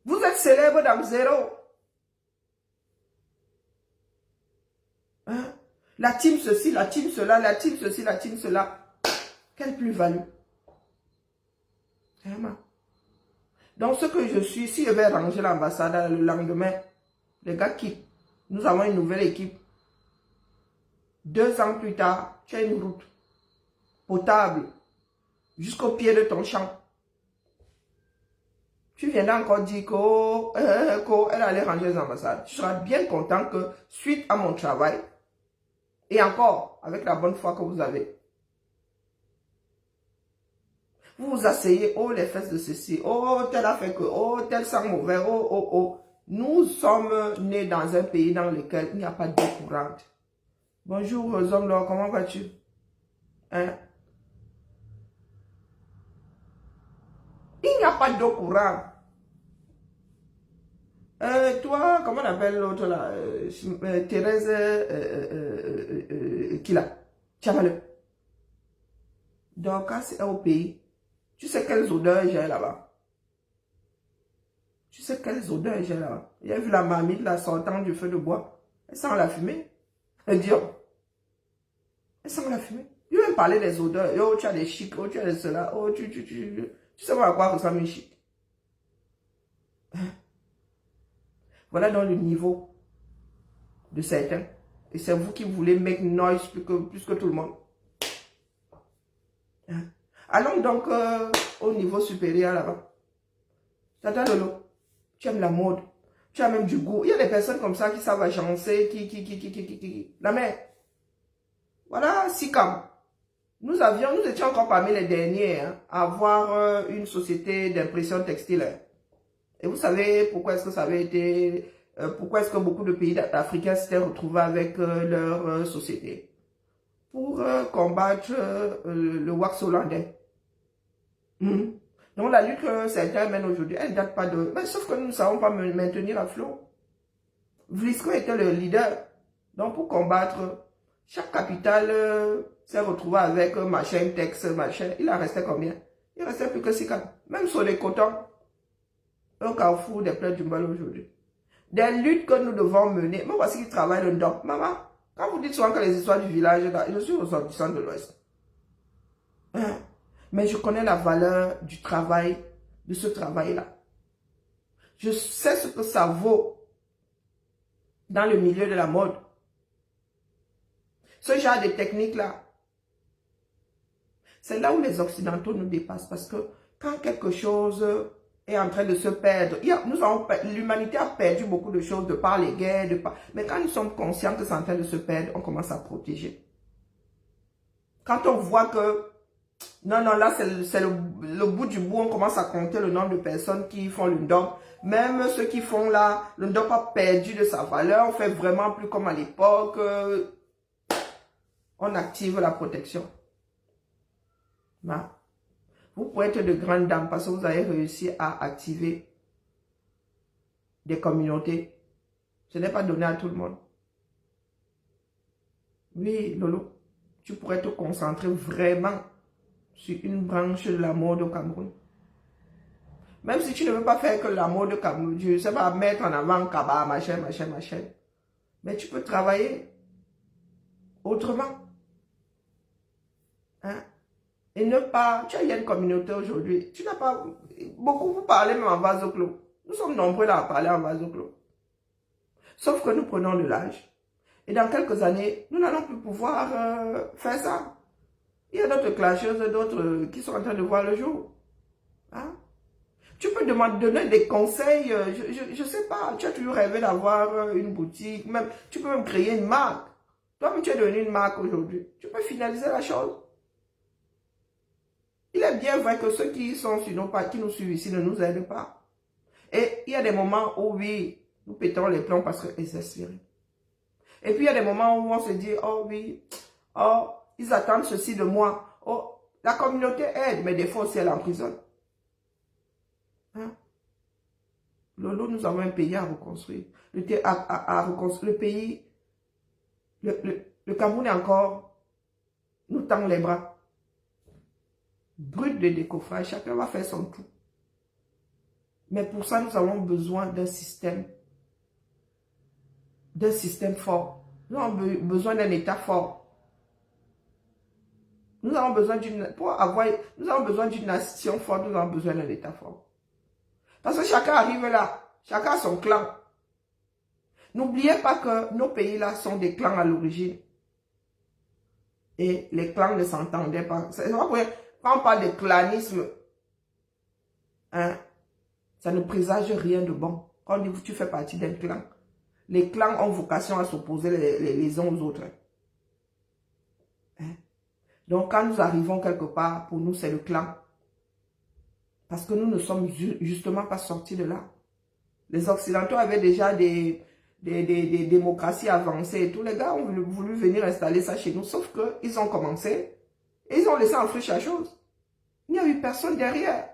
Vous êtes célèbre dans zéro. Hein? La team ceci, la team cela, la team ceci, la team cela. Quelle plus-value? Vraiment. Donc ce que je suis, si je vais ranger l'ambassade le lendemain, les gars quittent. Nous avons une nouvelle équipe. 2 ans plus tard, tu as une route potable jusqu'au pied de ton champ. Tu viendras encore dire qu'elle allait ranger les ambassades. Tu seras bien content que suite à mon travail, et encore avec la bonne foi que vous avez, vous vous asseyez, oh les fesses de ceci, oh tel a fait que, oh tel sent mauvais, oh oh oh. Nous sommes nés dans un pays dans lequel il n'y a pas d'eau courante. Bonjour, Zonglo, comment vas-tu? Hein? Il n'y a pas d'eau courante. Toi, comment on appelle l'autre là? Thérèse qui là? Tchavale. Donc, quand c'est au pays, tu sais quelles odeurs j'ai là-bas? Tu sais quelles odeurs j'ai là-bas? J'ai vu la marmite là sortant du feu de bois. Elle sent la fumée. Elle dit, oh, elle sent la fumée. Je vais parler des odeurs. Oh, tu as des chics, oh, tu as des cela. Oh, tu sais pas à quoi ressemble une chic. Voilà donc le niveau de certains. Et c'est vous qui voulez make noise plus que tout le monde. Hein? Allons donc au niveau supérieur là-bas. Tata Lolo, tu aimes la mode. Tu as même du goût. Il y a des personnes comme ça qui savent agencer, La mère. Voilà, Sikam. Nous étions encore parmi les derniers hein, à avoir une société d'impression textile. Et vous savez pourquoi est-ce que ça avait été... pourquoi est-ce que beaucoup de pays africains s'étaient retrouvés avec leur société? Pour combattre le wax hollandais. Donc la lutte que certains mènent aujourd'hui, elle ne date pas de... Mais sauf que nous ne savons pas maintenir à flot. Vlisco était le leader. Donc pour combattre, chaque capitale s'est retrouvée avec machin, texte, machin. Il en restait combien? Il restait plus que 6 cas. Même sur les cotons. Au carrefour des plaies du mal aujourd'hui. Des luttes que nous devons mener. Mais voici qui travaille le doc. Maman, quand vous dites souvent que les histoires du village, je suis ressortissant de l'Ouest. Hein? Mais je connais la valeur du travail, de ce travail-là. Je sais ce que ça vaut dans le milieu de la mode. Ce genre de technique-là, c'est là où les Occidentaux nous dépassent. Parce que quand quelque chose est en train de se perdre, l'humanité a perdu beaucoup de choses de par les guerres, mais quand nous sommes conscients que c'est en train de se perdre, on commence à protéger. Quand on voit que, non, là c'est le bout du bout, on commence à compter le nombre de personnes qui font le ndop. Même ceux qui font là, le ndop a perdu de sa valeur, on fait vraiment plus comme à l'époque. On active la protection. Bah. Vous pouvez être de grandes dames parce que vous avez réussi à activer des communautés. Ce n'est pas donné à tout le monde. Oui, Lolo, tu pourrais te concentrer vraiment sur une branche de la mode au Cameroun. Même si tu ne veux pas faire que la mode au Cameroun, je ne sais pas mettre en avant Kaba, machin. Mais tu peux travailler autrement. Hein? Et ne pas, il y a une communauté aujourd'hui, tu n'as pas, beaucoup vous parlez même en vase clos. Nous sommes nombreux là à parler en vase clos. Sauf que nous prenons de l'âge. Et dans quelques années, nous n'allons plus pouvoir faire ça. Il y a d'autres clasheuses, d'autres qui sont en train de voir le jour. Hein? Tu peux donner des conseils, je ne sais pas, tu as toujours rêvé d'avoir une boutique, même, tu peux même créer une marque. Toi-même, tu es devenu une marque aujourd'hui. Tu peux finaliser la chose. Il est bien vrai que ceux qui sont sur nos pas, qui nous suivent ici ne nous aident pas. Et il y a des moments où, oui, nous pétons les plombs parce qu'ils espèrent. Et puis il y a des moments où on se dit, oh oui, oh, ils attendent ceci de moi. Oh, la communauté aide, mais des fois aussi elle emprisonne. Hein? Lolo, nous avons un pays à reconstruire. Le pays, le Cameroun est encore, nous tend les bras. Brut de décoffrage, chacun va faire son tout. Mais pour ça, nous avons besoin d'un système fort. Nous avons besoin d'un État fort. Nous avons besoin d'une nation forte, nous avons besoin d'un État fort. Parce que chacun arrive là, chacun a son clan. N'oubliez pas que nos pays là sont des clans à l'origine. Et les clans ne s'entendaient pas. C'est pas pour quand on parle de clanisme, hein, ça ne présage rien de bon. Quand on dit que tu fais partie d'un clan, les clans ont vocation à s'opposer les uns aux autres. Hein? Donc quand nous arrivons quelque part, pour nous c'est le clan. Parce que nous ne sommes justement pas sortis de là. Les Occidentaux avaient déjà des démocraties avancées et tous les gars ont voulu venir installer ça chez nous, sauf qu'ils ont commencé et ils ont laissé en friche la chose. Il n'y a eu personne derrière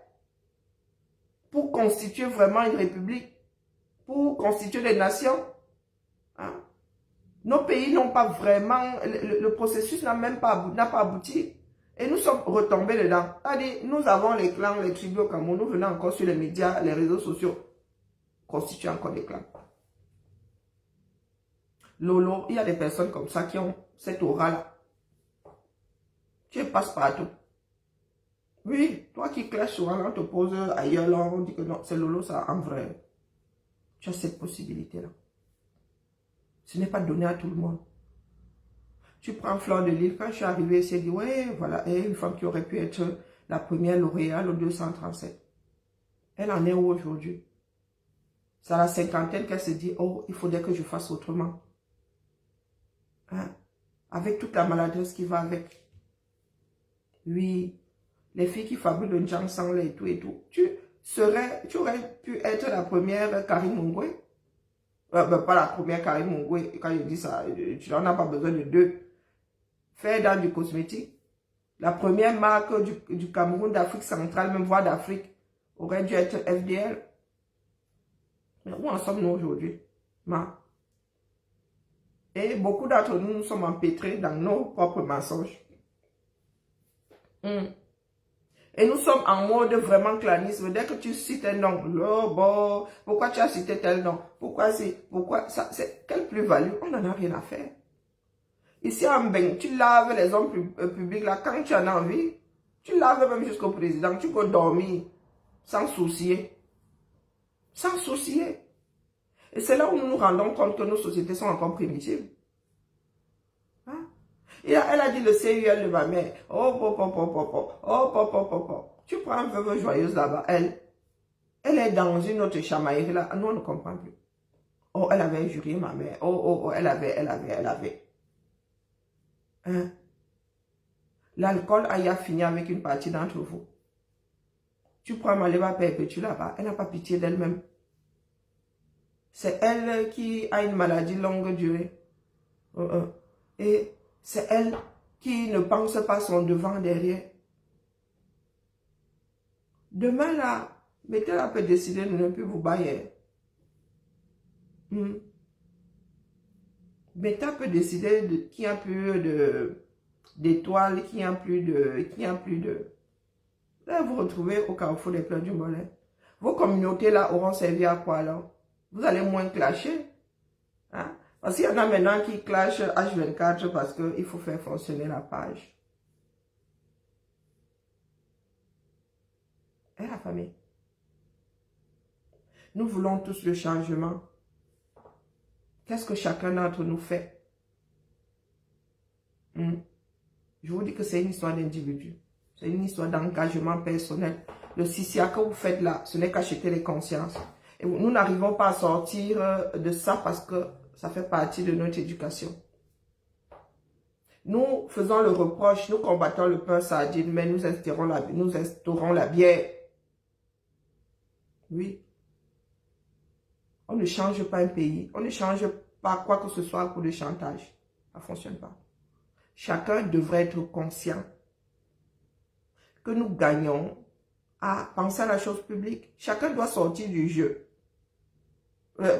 pour constituer vraiment une république, pour constituer des nations. Hein? Nos pays n'ont pas vraiment, le processus n'a pas abouti. Et nous sommes retombés dedans. C'est-à-dire, nous avons les clans, les tribus au Cameroun, nous venons encore sur les médias, les réseaux sociaux, constituent encore des clans. Lolo, il y a des personnes comme ça qui ont cette aura-là. Tu es passe-partout. Oui, toi qui clashes souvent, on te pose ailleurs, là, on dit que non, c'est Lolo, ça, en vrai. Tu as cette possibilité-là. Ce n'est pas donné à tout le monde. Tu prends Fleur de Lys, quand je suis arrivée, elle dit, ouais, voilà, et une femme qui aurait pu être la première lauréate au 237. Elle en est où aujourd'hui? C'est à la cinquantaine qu'elle se dit, oh, il faudrait que je fasse autrement. Hein? Avec toute la maladresse qui va avec. Oui, les filles qui fabriquent le njang sans lait et tout. Tu aurais pu être la première Karine Mungwe. Pas la première Karine Mungwe. Quand je dis ça, tu n'en as pas besoin de deux. Faire dans du cosmétique. La première marque du Cameroun, d'Afrique centrale, même voire d'Afrique, aurait dû être FDL. Mais où en sommes-nous aujourd'hui? Et beaucoup d'entre nous, nous sommes empêtrés dans nos propres mensonges. Et nous sommes en mode vraiment clanisme. Dès que tu cites un nom, oh, bon, pourquoi tu as cité tel nom? Pourquoi ça? C'est quelle plus-value? On n'en a rien à faire. Ici en Beng, tu laves les hommes publics là, quand tu en as envie, tu laves même jusqu'au président, tu peux dormir sans soucier. Sans soucier. Et c'est là où nous nous rendons compte que nos sociétés sont encore primitives. Hein? Et elle a dit le CUL de ma mère. Tu prends un veuve joyeuse là-bas, elle est dans une autre chamaillerie là, nous on ne comprend plus. Oh, elle avait injurié ma mère. Oh, elle avait. Hein? L'alcool a fini avec une partie d'entre vous. Tu prends Maleba Perpétue là-bas, elle n'a pas pitié d'elle-même. C'est elle qui a une maladie longue durée. Et c'est elle qui ne pense pas son devant derrière. Demain là, Betela peut décider de ne plus vous bailler. Beta peut décider de qui a plus d'étoiles, qui a plus de. Là, vous retrouvez au carrefour des pleurs du mollet. Vos communautés là auront servi à quoi alors? Vous allez moins clasher. Hein? Parce qu'il y en a maintenant qui clashent H24 parce qu'il faut faire fonctionner la page. Et la famille. Nous voulons tous le changement. Qu'est-ce que chacun d'entre nous fait? Je vous dis que c'est une histoire d'individu. C'est une histoire d'engagement personnel. Le CCA que vous faites là, ce n'est qu'acheter les consciences. Et nous n'arrivons pas à sortir de ça parce que ça fait partie de notre éducation. Nous faisons le reproche, nous combattons le pain sardine, mais nous instaurons la bière. Oui. On ne change pas un pays. On ne change pas quoi que ce soit à coup de chantage. Ça ne fonctionne pas. Chacun devrait être conscient que nous gagnons à penser à la chose publique. Chacun doit sortir du jeu.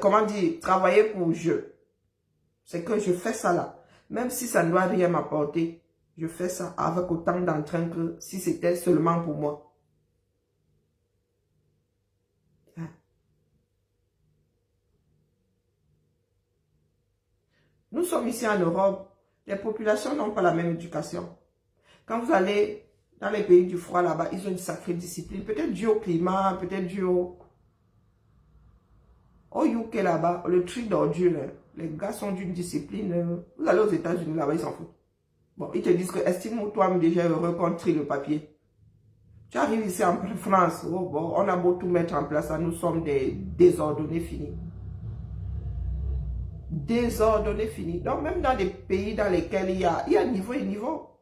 Comment dire? Travailler pour jeu. C'est que je fais ça là. Même si ça ne doit rien m'apporter, je fais ça avec autant d'entrain que si c'était seulement pour moi. Nous sommes ici en Europe, les populations n'ont pas la même éducation. Quand vous allez dans les pays du froid là-bas, ils ont une sacrée discipline. Peut-être dû au climat, peut-être dû au UK là-bas, le tri d'ordure, les gars sont d'une discipline. Vous allez aux États-Unis là-bas, ils s'en foutent. Bon, ils te disent que estime-toi déjà heureux qu'on trie le papier. Tu arrives ici en France, oh, bon, on a beau tout mettre en place, nous sommes des désordonnés finis. Désordonnés finis. Donc même dans des pays dans lesquels il y a niveau et niveau.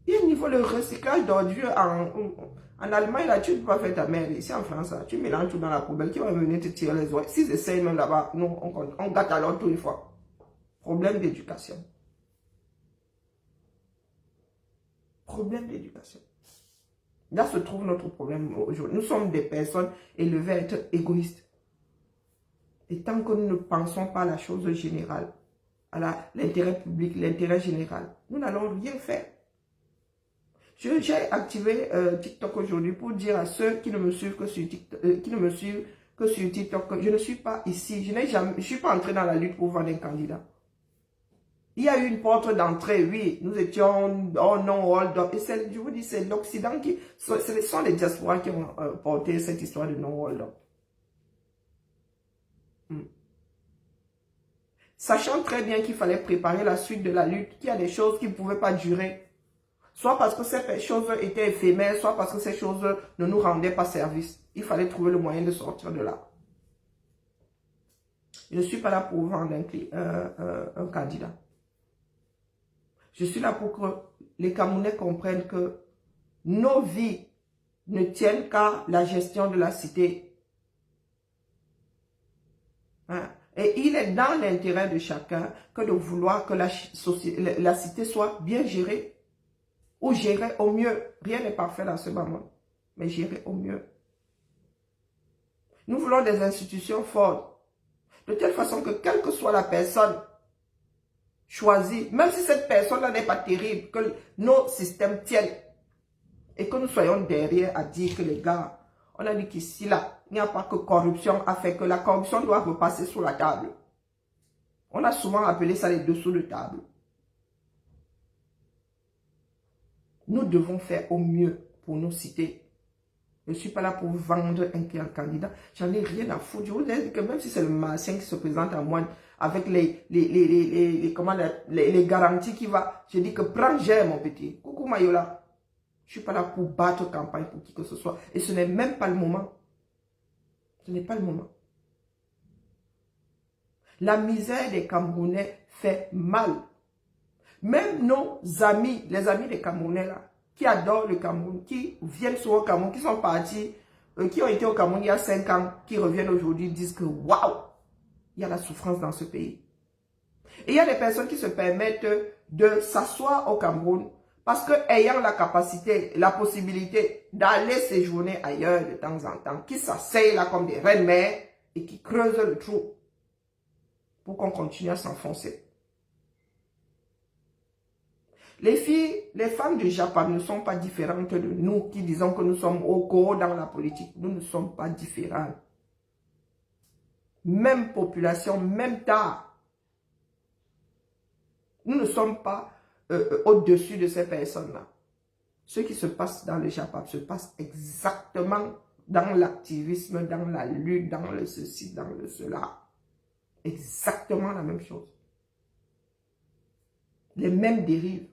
Il y a niveau faut le recyclage d'ordures en Allemagne, là, tu ne peux pas faire ta merde. Ici en France, là, tu mélanges tout dans la poubelle, qui va venir te tirer les oreilles. S'ils essayent même là-bas, nous, on gâte alors tout une fois. Problème d'éducation. Problème d'éducation. Là se trouve notre problème aujourd'hui. Nous sommes des personnes élevées à être égoïstes. Et tant que nous ne pensons pas à la chose générale, à l'intérêt public, l'intérêt général, nous n'allons rien faire. J'ai activé TikTok aujourd'hui pour dire à ceux qui ne me suivent que sur TikTok, que je ne suis pas ici. Je ne suis pas entré dans la lutte pour vendre un candidat. Il y a eu une porte d'entrée, oui. Nous étions, oh non, hold up. Et je vous dis, c'est l'Occident qui, ce sont les diasporas qui ont porté cette histoire de non hold up. Sachant très bien qu'il fallait préparer la suite de la lutte, qu'il y a des choses qui ne pouvaient pas durer. Soit parce que ces choses étaient éphémères, soit parce que ces choses ne nous rendaient pas service. Il fallait trouver le moyen de sortir de là. Je ne suis pas là pour vendre un candidat. Je suis là pour que les Camerounais comprennent que nos vies ne tiennent qu'à la gestion de la cité. Hein? Et il est dans l'intérêt de chacun que de vouloir que la cité soit bien gérée. Ou gérer au mieux. Rien n'est parfait dans ce moment. Mais gérer au mieux. Nous voulons des institutions fortes. De telle façon que quelle que soit la personne choisie, même si cette personne-là n'est pas terrible, que nos systèmes tiennent. Et que nous soyons derrière à dire que les gars, on a dit qu'ici, là, il n'y a pas que corruption a fait que la corruption doit repasser sous la table. On a souvent appelé ça les dessous de table. Nous devons faire au mieux pour nos cités. Je ne suis pas là pour vendre un candidat. J'en ai rien à foutre. Je vous dis que même si c'est le martien qui se présente à moi avec les garanties qui va, je dis que prends gère mon petit. Coucou Mayola. Je ne suis pas là pour battre campagne pour qui que ce soit. Et ce n'est même pas le moment. Ce n'est pas le moment. La misère des Camerounais fait mal. Même nos amis, les amis des Camerounais là, qui adorent le Cameroun, qui viennent souvent au Cameroun, qui sont partis, qui ont été au Cameroun il y a 5 ans, qui reviennent aujourd'hui, disent que waouh, il y a la souffrance dans ce pays. Et il y a des personnes qui se permettent de s'asseoir au Cameroun parce que ayant la capacité, la possibilité d'aller séjourner ailleurs de temps en temps, qui s'asseyent là comme des reines-mères et qui creusent le trou pour qu'on continue à s'enfoncer. Les filles, les femmes du Japon ne sont pas différentes de nous qui disons que nous sommes au cours dans la politique. Nous ne sommes pas différents. Même population, même tard. Nous ne sommes pas au-dessus de ces personnes-là. Ce qui se passe dans le Japon se passe exactement dans l'activisme, dans la lutte, dans le ceci, dans le cela. Exactement la même chose. Les mêmes dérives.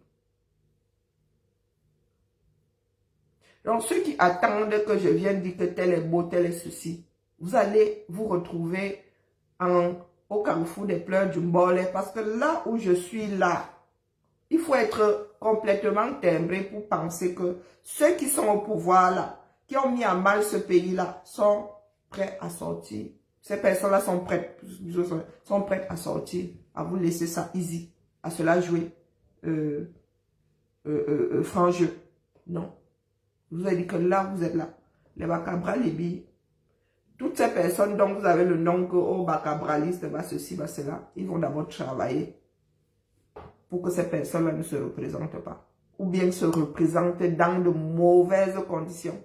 Donc, ceux qui attendent que je vienne dire que tel est beau, tel est ceci, vous allez vous retrouver au carrefour des pleurs du Mbolé, parce que là où je suis là, il faut être complètement timbré pour penser que ceux qui sont au pouvoir là, qui ont mis à mal ce pays-là, sont prêts à sortir. Ces personnes-là sont prêtes à sortir, à vous laisser ça easy, à cela jouer franc jeu. Non. Je vous ai dit que là, vous êtes là. Les Bacabra, les billes. Toutes ces personnes dont vous avez le nom que, oh, Bacabraliste, bah ceci, bah cela, ils vont d'abord travailler pour que ces personnes-là ne se représentent pas. Ou bien se représentent dans de mauvaises conditions.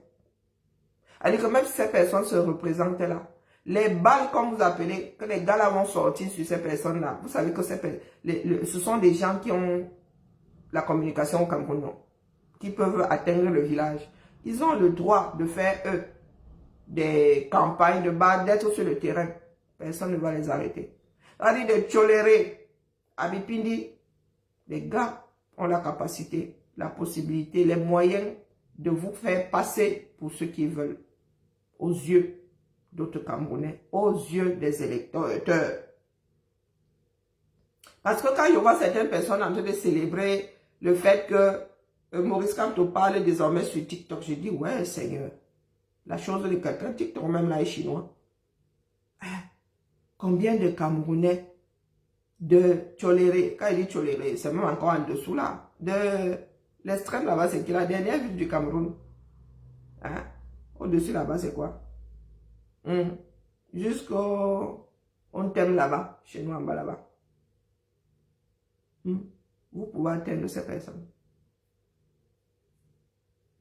C'est-à-dire que même si ces personnes se représentent là, les balles, comme vous appelez, que les gars là vont sortir sur ces personnes-là, vous savez que ce sont des gens qui ont la communication au Cameroun, qui peuvent atteindre le village. Ils ont le droit de faire, eux, des campagnes de base, d'être sur le terrain. Personne ne va les arrêter. C'est-à-dire de tolérer à Bipindi, les gars ont la capacité, la possibilité, les moyens de vous faire passer pour ceux qui veulent, aux yeux d'autres Camerounais, aux yeux des électeurs. Parce que quand je vois certaines personnes en train de célébrer le fait que Maurice Kamto parle désormais sur TikTok. Je dis, ouais, Seigneur, la chose de quelqu'un, TikTok même là est chinois. Hein? Combien de Camerounais de tolérer, quand il dit tolérer, c'est même encore en dessous là, de l'extrême là-bas, c'est qui la dernière ville du Cameroun. Hein? Au-dessus là-bas, c'est quoi? Jusqu'au... On t'aime là-bas, chez nous en bas là-bas. Vous pouvez atteindre ces personnes.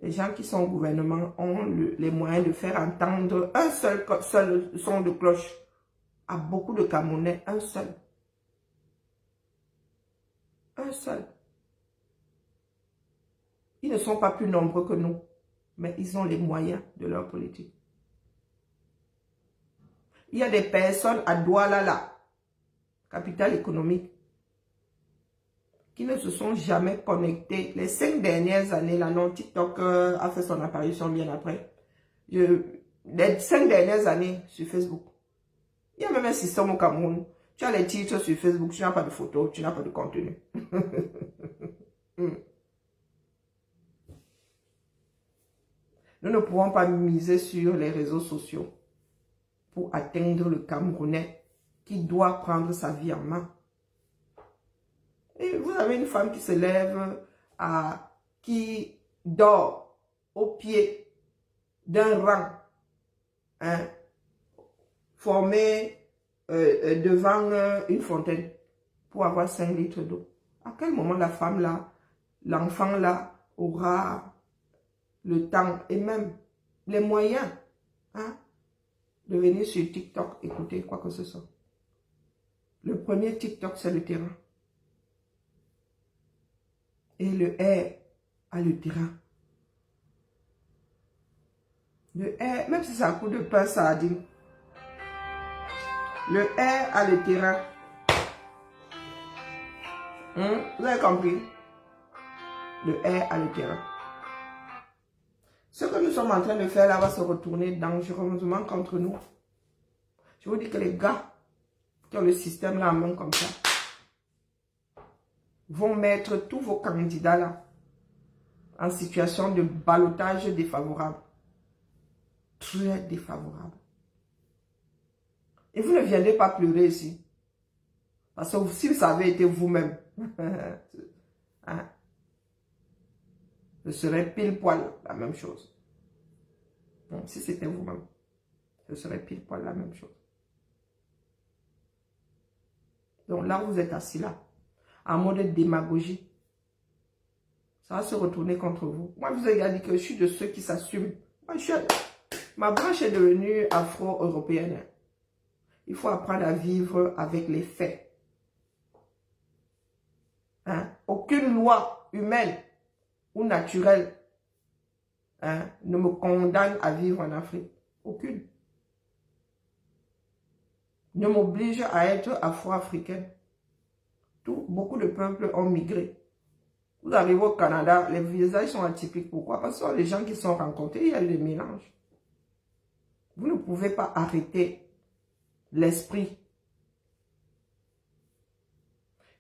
Les gens qui sont au gouvernement ont les moyens de faire entendre un seul son de cloche à beaucoup de Camerounais, un seul. Un seul. Ils ne sont pas plus nombreux que nous, mais ils ont les moyens de leur politique. Il y a des personnes à Douala, capitale économique, qui ne se sont jamais connectées. Les 5 dernières années, là, non, TikTok a fait son apparition bien après. Les 5 dernières années sur Facebook. Il y a même un système au Cameroun. Tu as les titres sur Facebook, tu n'as pas de photos, tu n'as pas de contenu. Nous ne pouvons pas miser sur les réseaux sociaux pour atteindre le Camerounais qui doit prendre sa vie en main. Et vous avez une femme qui se lève, qui dort au pied d'un rang, hein, formé devant une fontaine pour avoir 5 litres d'eau. À quel moment la femme là, l'enfant là, aura le temps et même les moyens, hein, de venir sur TikTok écouter quoi que ce soit? Le premier TikTok, c'est le terrain. Et le R a le terrain. Le R, même si c'est un coup de pain sardine, le R a le terrain. Vous avez compris? Le R a le terrain. Ce que nous sommes en train de faire là va se retourner dangereusement contre nous. Je vous dis que les gars qui ont le système là en main comme ça vont mettre tous vos candidats là en situation de ballottage défavorable. Très défavorable. Et vous ne viendrez pas pleurer ici. Parce que si ça avait été vous-même, hein, ce serait pile poil la même chose. Donc, si c'était vous-même, ce serait pile poil la même chose. Donc là, vous êtes assis là, en mode démagogie. Ça va se retourner contre vous. Moi, je vous ai déjà dit que je suis de ceux qui s'assument. Ma branche est devenue afro-européenne. Il faut apprendre à vivre avec les faits. Hein? Aucune loi humaine ou naturelle, hein, ne me condamne à vivre en Afrique. Aucune. Ne m'oblige à être afro-africaine. Beaucoup de peuples ont migré. Vous arrivez au Canada, les visages sont atypiques. Pourquoi? Parce que les gens qui sont rencontrés, il y a des mélanges. Vous ne pouvez pas arrêter l'esprit.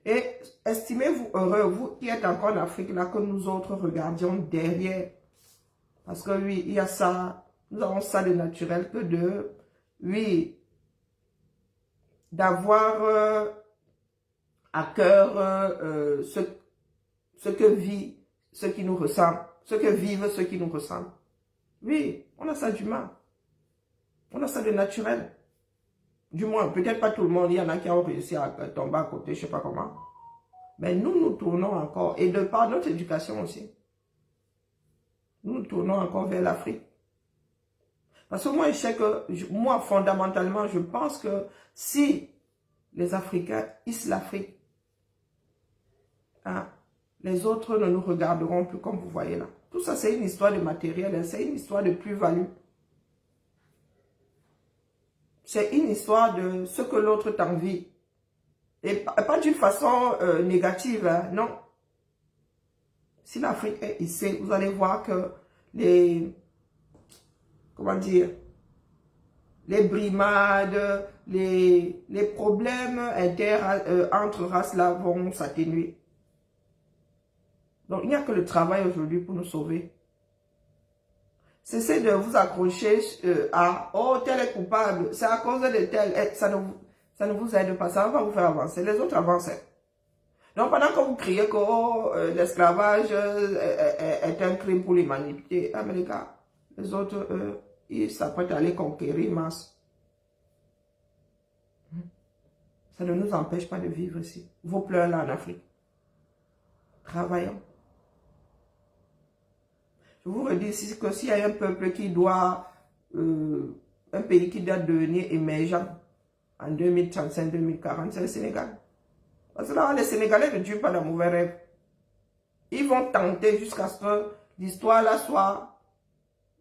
Et estimez-vous heureux, vous qui êtes encore en Afrique, là, que nous autres regardions derrière. Parce que oui, il y a ça, nous avons ça de naturel que de, oui, d'avoir à cœur ce que vit, ce qui nous ressemble, ce que vivent ceux qui nous ressemblent. Oui, on a ça d'humain. On a ça de naturel. Du moins, peut-être pas tout le monde, il y en a qui ont réussi à tomber à côté, je ne sais pas comment. Mais nous, nous tournons encore, et de par notre éducation aussi, nous tournons encore vers l'Afrique. Parce que moi, je sais que, moi, fondamentalement, je pense que si les Africains hissent l'Afrique, hein, les autres ne nous regarderont plus comme vous voyez là. Tout ça, c'est une histoire de matériel, c'est une histoire de plus-value. C'est une histoire de ce que l'autre t'envie. Et pas d'une façon négative, hein, non. Si l'Afrique est ici, vous allez voir que les, comment dire, les brimades, les problèmes entre races là vont s'atténuer. Donc, il n'y a que le travail aujourd'hui pour nous sauver. Cessez de vous accrocher à « Oh, tel est coupable, c'est à cause de tel. » Ça ne vous aide pas, ça ne va pas vous faire avancer. Les autres avancent. Donc, pendant que vous criez que oh, l'esclavage est un crime pour l'humanité, ah, mais les gars, les autres, ils s'apprêtent à aller conquérir Mars. Ça ne nous empêche pas de vivre ici. Vos pleurs là en Afrique. Travaillons. Je vous redis ici que s'il y a un peuple qui doit, un pays qui doit devenir émergent en 2035-2040, c'est le Sénégal. Parce que là, les Sénégalais ne tuent pas de mauvais rêves. Ils vont tenter jusqu'à ce que l'histoire là soit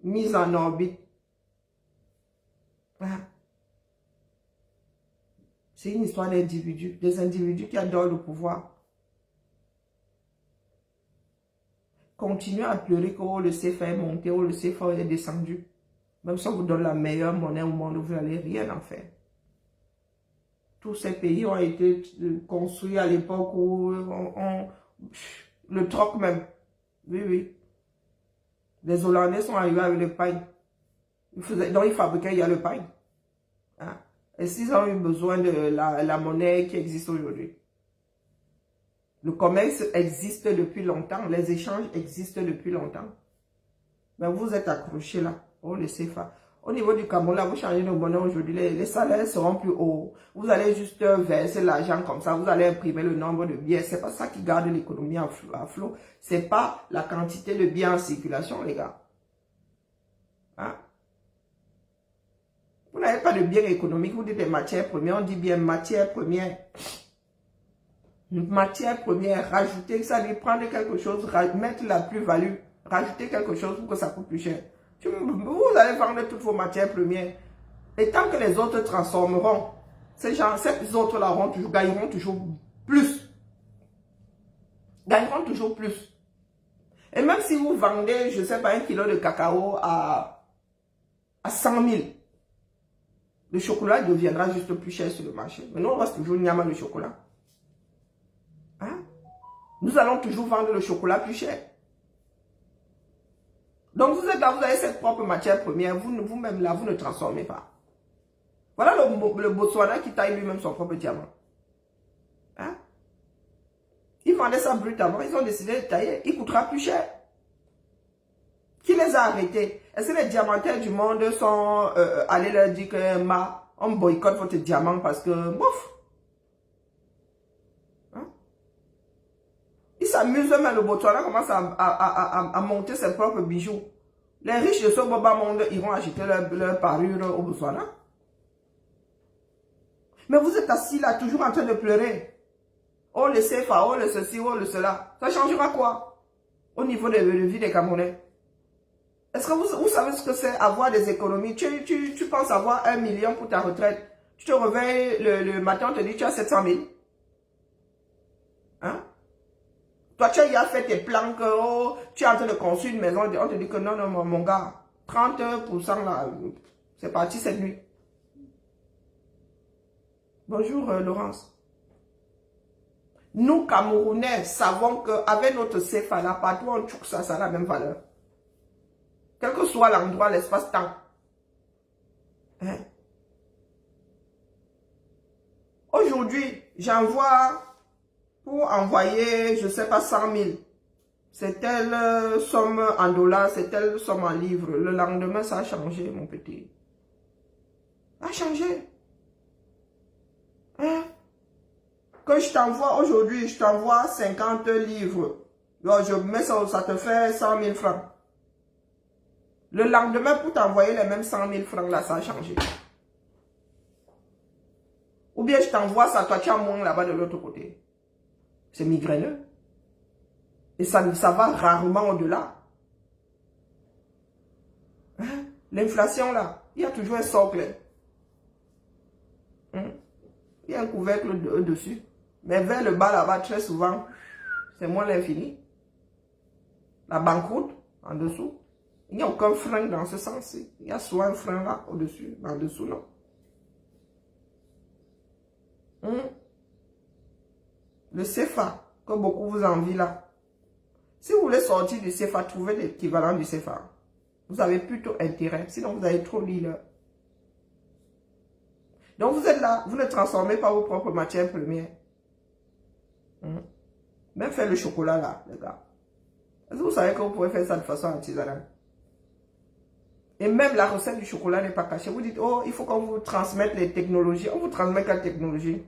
mise en orbite. Voilà. C'est une histoire d'individus, des individus qui adorent le pouvoir. Continuez à pleurer que oh, le CFA est monté, oh, le CFA est descendu. Même si on vous donne la meilleure monnaie au monde, vous n'allez rien en faire. Tous ces pays ont été construits à l'époque où le troc même. Oui, oui. Les Hollandais sont arrivés avec le pain. Donc ils fabriquaient, il y a le pain. Hein? Et s'ils ont eu besoin de la monnaie qui existe aujourd'hui. Le commerce existe depuis longtemps. Les échanges existent depuis longtemps. Mais vous êtes accrochés là. Oh, le CFA. Au niveau du Cameroun, là, vous changez de monnaie aujourd'hui. Les salaires seront plus hauts. Vous allez juste verser l'argent comme ça. Vous allez imprimer le nombre de biens. C'est pas ça qui garde l'économie à flot. C'est pas la quantité de biens en circulation, les gars. Hein? Vous n'avez pas de biens économiques. Vous dites des matières premières. On dit bien matières premières. Matière première, rajouter ça, lui prendre quelque chose, mettre la plus-value, rajouter quelque chose pour que ça coûte plus cher. Vous allez vendre toutes vos matières premières. Et tant que les autres transformeront, ces autres-là gagneront toujours plus. Gagneront toujours plus. Et même si vous vendez, je ne sais pas, 1 kilo de cacao à 100 000, le chocolat deviendra juste plus cher sur le marché. Mais nous, on reste toujours Nyama le chocolat. Hein? Nous allons toujours vendre le chocolat plus cher. Donc vous êtes là, vous avez cette propre matière première, vous-même là, vous ne transformez pas. Voilà le Botswana qui taille lui-même son propre diamant. Hein? Ils vendaient ça brut avant, ils ont décidé de tailler, il coûtera plus cher. Qui les a arrêtés? Est-ce que les diamantaires du monde sont allés leur dire que on boycotte votre diamant parce que bof? Ils s'amusent même, le Botswana commence à monter ses propres bijoux. Les riches de ce boba monde iront acheter leur parure au Botswana. Mais vous êtes assis là, toujours en train de pleurer. Oh le CFA, oh le ceci, oh le cela. Ça changera quoi au niveau de la vie des Camerounais? Est-ce que vous savez ce que c'est avoir des économies? Tu penses avoir 1 million pour ta retraite. Tu te réveilles le matin, on te dit tu as 700 000. Hein? Toi, tu as fait tes plans que oh, tu es en train de construire une maison. On te dit que non, non, mon gars, 30% là, c'est parti cette nuit. Bonjour Laurence. Nous, Camerounais, savons qu'avec notre CFA là, partout on trouve ça, ça a la même valeur. Quel que soit l'endroit, l'espace-temps. Hein? Aujourd'hui, j'envoie... Pour envoyer, je ne sais pas, 100 000. C'est telle somme en dollars, c'est telle somme en livres. Le lendemain, ça a changé, mon petit. Ça a changé. Hein? Que je t'envoie aujourd'hui, je t'envoie 50 livres. Alors, je mets ça, ça te fait 100 000 francs. Le lendemain, pour t'envoyer les mêmes 100 000 francs, là, ça a changé. Ou bien je t'envoie ça, toi tu as moins là-bas de l'autre côté. C'est migraineux. Et ça va rarement au-delà. Hein? L'inflation là, il y a toujours un socle. Hein? Il y a un couvercle dessus. Mais vers le bas là-bas, très souvent, c'est moins l'infini. La banqueroute, en dessous. Il n'y a aucun frein dans ce sens. Il y a soit un frein là, au-dessus, en dessous, non. Le CFA, que beaucoup vous envient là, Si vous voulez sortir du CFA, trouvez l'équivalent du CFA. Vous avez plutôt intérêt. Sinon, vous allez trop lire. Donc, vous êtes là. Vous ne transformez pas vos propres matières premières. Même faire le chocolat là, les gars. Est-ce que vous savez que vous pouvez faire ça de façon artisanale? Et même la recette du chocolat n'est pas cachée. Vous dites, oh, il faut qu'on vous transmette les technologies. On vous transmet quelle technologie?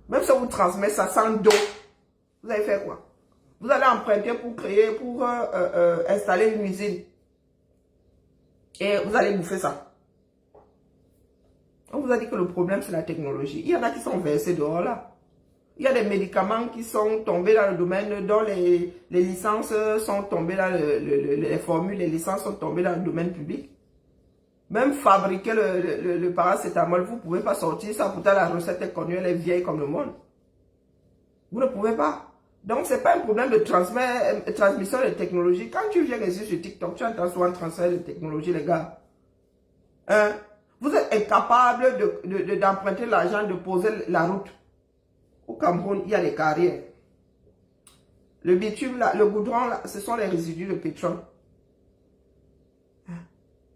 Même si on vous transmet ça sans dos, vous allez faire quoi? Vous allez emprunter pour créer, pour installer une usine. Et vous allez bouffer ça. On vous a dit que le problème, c'est la technologie. Il y en a qui sont versés dehors là. Il y a des médicaments qui sont tombés dans le domaine, dont les licences sont tombées dans les formules, les licences sont tombées dans le domaine public. Même fabriquer le paracétamol, vous ne pouvez pas sortir ça. Pourtant, la recette est connue, elle est vieille comme le monde. Vous ne pouvez pas. Donc, ce n'est pas un problème de transmission de technologie. Quand tu viens ici sur TikTok, tu entends souvent transfert de technologie, les gars. Vous êtes incapable d'emprunter l'argent, de poser la route. Au Cameroun, il y a les carrières. Le bitume, là, le goudron, là, ce sont les résidus de pétrole.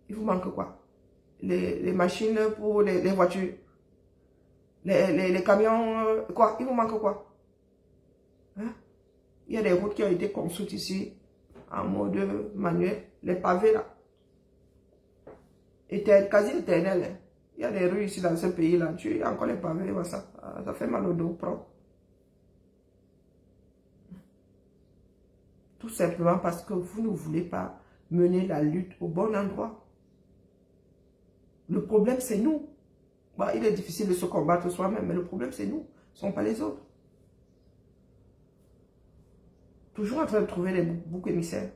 Il vous manque quoi? Les machines pour les voitures. Les camions, quoi? Il vous manque quoi? Il y a des routes qui ont été construites ici en mode manuel. Les pavés là. Quasi éternel. Hein. Il y a des rues ici dans ce pays-là. Tu as encore les pavés, ça fait mal au dos propre. Tout simplement parce que vous ne voulez pas mener la lutte au bon endroit. Le problème, c'est nous. Bon, il est difficile de se combattre soi-même, mais le problème, c'est nous. Ce ne sont pas les autres. Toujours en train de trouver les boucs émissaires.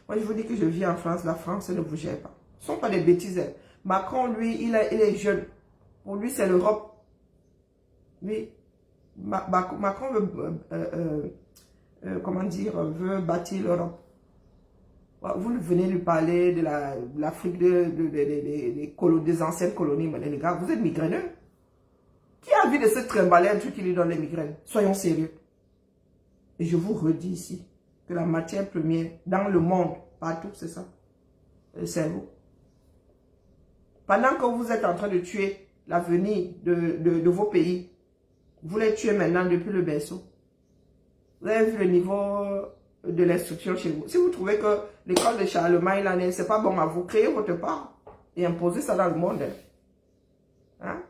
Moi, je vous dis que je vis en France. La France ne vous gère pas. Ce ne sont pas des bêtises. Macron, lui, il est jeune. Pour lui, c'est l'Europe. Oui. Macron veut, comment dire, veut bâtir l'Europe. Vous venez lui parler de l'Afrique, des anciennes colonies. Mais les gars, vous êtes migraineux. Qui a envie de se trimballer un truc qui lui donne les migraines? Soyons sérieux. Et je vous redis ici que la matière première dans le monde, partout, c'est ça. Le cerveau. Pendant que vous êtes en train de tuer l'avenir de vos pays, vous les tuez maintenant depuis le berceau. Vous avez vu le niveau de l'instruction chez vous. Si vous trouvez que l'école de Charlemagne, ce n'est pas bon à vous, créez votre part et imposez ça dans le monde. Hein?